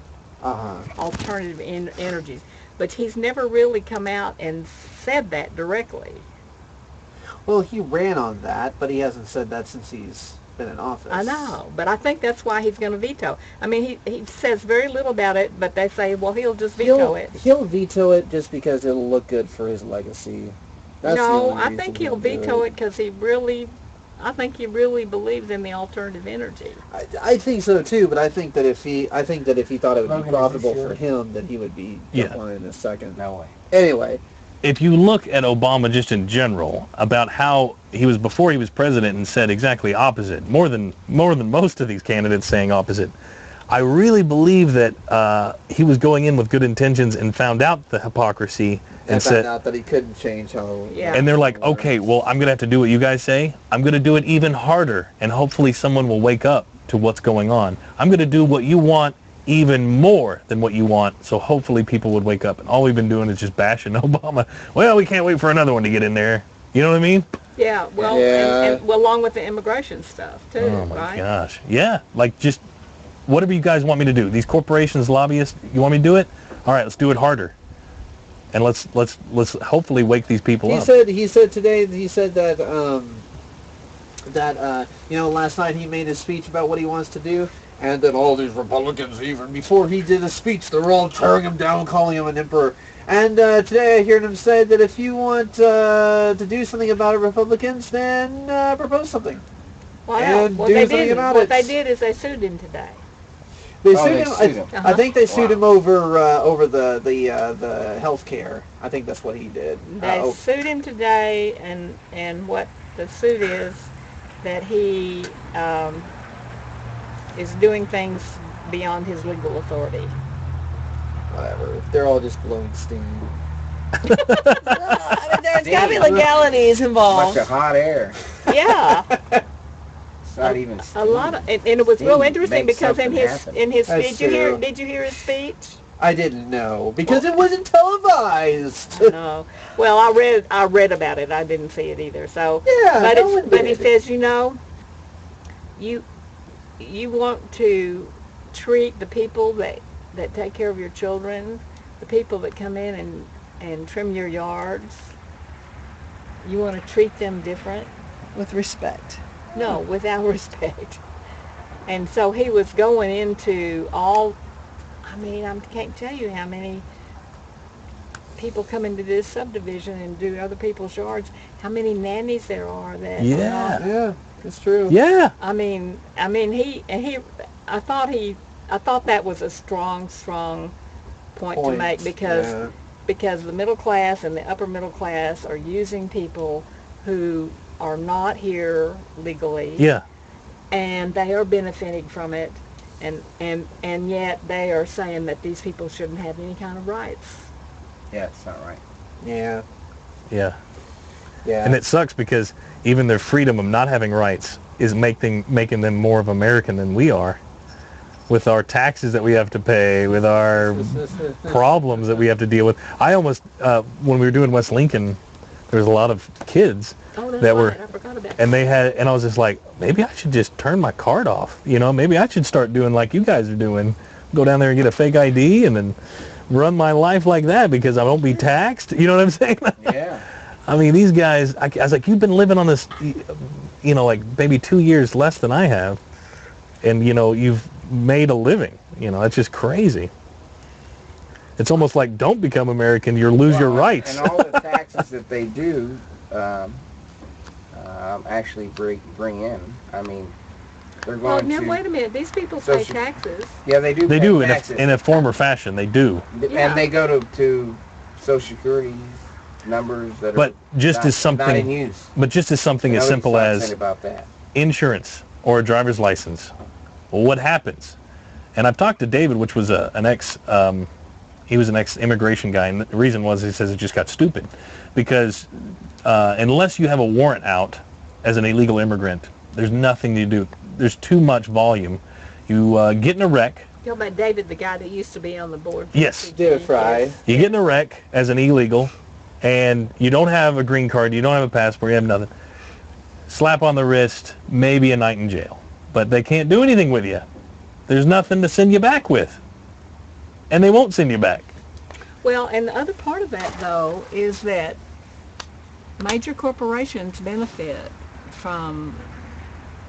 alternative energies. But he's never really come out and said that directly. Well, he ran on that, but he hasn't said that since he's been in office. I know, but I think that's why he's going to veto. I mean, he says very little about it, but they say, well, he'll just veto it. He'll veto it just because it'll look good for his legacy. That's the No, only I reason think he'll do veto it because he really believes in the alternative energy. I think so too, but I think that if he thought it would Logan, be is profitable this for yours? him, then he would be Yeah. on it in a second. No way. Anyway, If you look at Obama just in general, about how he was before he was president and said exactly opposite, more than most of these candidates saying opposite, I really believe that he was going in with good intentions and found out the hypocrisy and and said, found out that he couldn't change how. Yeah. and they're like, okay, well, I'm going to have to do what you guys say. I'm going to do it even harder, and hopefully someone will wake up to what's going on. I'm going to do what you want even more than what you want, so hopefully people would wake up. And all we've been doing is just bashing Obama. Well, we can't wait for another one to get in there. You know what I mean? Yeah, well, Yeah. And along with the immigration stuff, too, Oh, my right? gosh. Yeah, like just whatever you guys want me to do. These corporations, lobbyists, you want me to do it? All right, let's do it harder. And let's hopefully wake these people He up. said today that last night he made a speech about what he wants to do, and that all these Republicans, even before he did a speech, they were all tearing him down, calling him an emperor. And today I heard him say that if you want to do something about it, Republicans, then propose something. Well, And well, do they something didn't. about What it. they did is they sued him today. They Oh, sued they him. sued him. I think they sued Wow. him over the health care. I think that's what he did. They sued him today, and what the suit is that he is doing things beyond his legal authority. Whatever. They're all just blowing steam. There's got to be legalities Bunch involved. of hot air. Yeah, It's not even a steam. lot of, and it was real Steam interesting makes because something happen. in his That's speech, true. did you hear his speech? I didn't know because it wasn't televised. No. Well, I read about it. I didn't see it either. So, Yeah, but no one but he did. says, you want to treat the people that take care of your children, the people that come in and trim your yards. You want to treat them different. With respect. No, without respect. And so he was going into all, I mean, I can't tell you how many people come into this subdivision and do other people's yards, how many nannies there are that are Yeah. not- Yeah, it's true. Yeah. I mean, I thought that was a strong point to make because the middle class and the upper middle class are using people who are not here legally. Yeah. And they are benefiting from it, and yet they are saying that these people shouldn't have any kind of rights. Yeah, it's not right. Yeah, Yeah. yeah. And it sucks because even their freedom of not having rights is making them more of American than we are. with our taxes that we have to pay, with our problems that we have to deal with. I almost, when we were doing West Lincoln, there was a lot of kids that were, I forgot about and they had, and I was just like, maybe I should just turn my card off. You know, maybe I should start doing like you guys are doing. Go down there and get a fake ID and then run my life like that because I won't be taxed. You know what I'm saying? Yeah. I mean, these guys, I was like, you've been living on this, you know, like maybe 2 years less than I have. And, you know, you've made a living. You know, it's just crazy. It's almost like don't become American, you'll lose your rights. And all the taxes that they do actually bring in. I mean, they're Well, going now to... wait a minute. These people pay Social- taxes. Yeah, they do They pay do taxes. in a form or fashion. They do. Yeah. And they go to Social Security numbers that But are just not, as something, not in use. but just as something as Nobody's simple talking as about that. insurance or a driver's license. Well, what happens? And I've talked to David, which was an ex, he was an ex-immigration guy, and the reason was he says it just got stupid. Because unless you have a warrant out as an illegal immigrant, there's nothing to do. There's too much volume. You get in a wreck. Tell about David, the guy that used to be on the board. for Yes. CGN. David Fry. You get in a wreck as an illegal, and you don't have a green card, you don't have a passport, you have nothing. Slap on the wrist, maybe a night in jail. But they can't do anything with you. There's nothing to send you back with. And they won't send you back. Well, and the other part of that, though, is that major corporations benefit from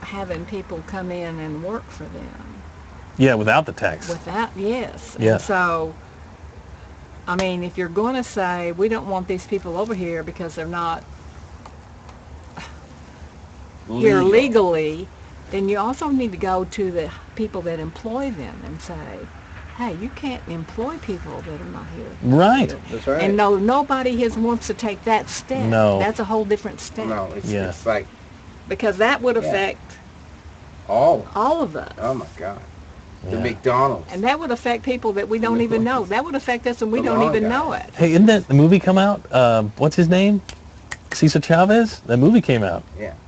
having people come in and work for them. Yeah, without the tax. Without, yes. Yeah. And so, I mean, if you're going to say, we don't want these people over here because they're not here legally, then you also need to go to the people that employ them and say, hey, you can't employ people that are not here. Right. That's right. And no, nobody wants to take that step. No. That's a whole different step. No, it's, Yeah. it's like Because that would Yeah. affect all. all of us. Oh my God. The Yeah. McDonald's. And that would affect people that we don't even know. That would affect us and we The don't long even guy. know it. Hey, isn't that the movie come out? What's his name? Cesar Chavez? That movie came out.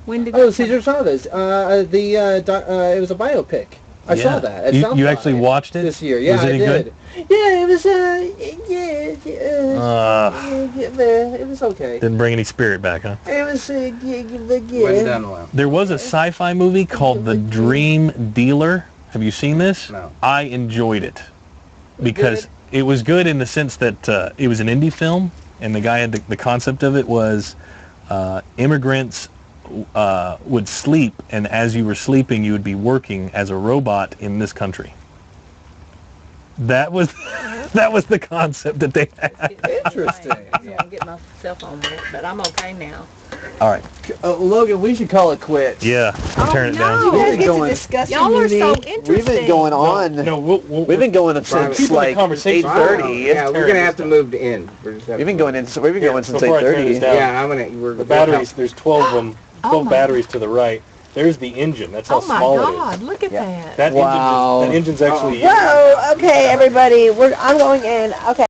When did Oh, it Cesar Chavez. It was a biopic. I Yeah. saw that. At You South actually by watched it? this year. Yeah, Was it I any did. good? Yeah, it was. It was okay. Didn't bring any spirit back, huh? It was. Wasn't done well. There was a sci-fi movie called The Dream Dealer. Have you seen this? No. I enjoyed it because it was good in the sense that it was an indie film, and the guy had the concept of it was immigrants would sleep, and as you were sleeping, you would be working as a robot in this country. That was the concept that they had. Interesting. I'm going to get my cell phone back, but I'm okay now. All right. Logan, we should call it quits. Yeah, I'll turn it down. no. We've You been Get to going. discuss Y'all are so We've interesting. been going on. No, We've been going since Keep the like conversation 8:30. Yeah, we're gonna have to move to end. We're just We've been going in. We've been going since before I turn this 8:30. down. Yeah, I'm gonna. We're The batteries, there's 12 of them, 12 my batteries to the right. There's the engine. That's how Oh my small God, look at Yeah. that. That Wow. engine's actually... Whoa, okay, everybody, I'm going in. Okay.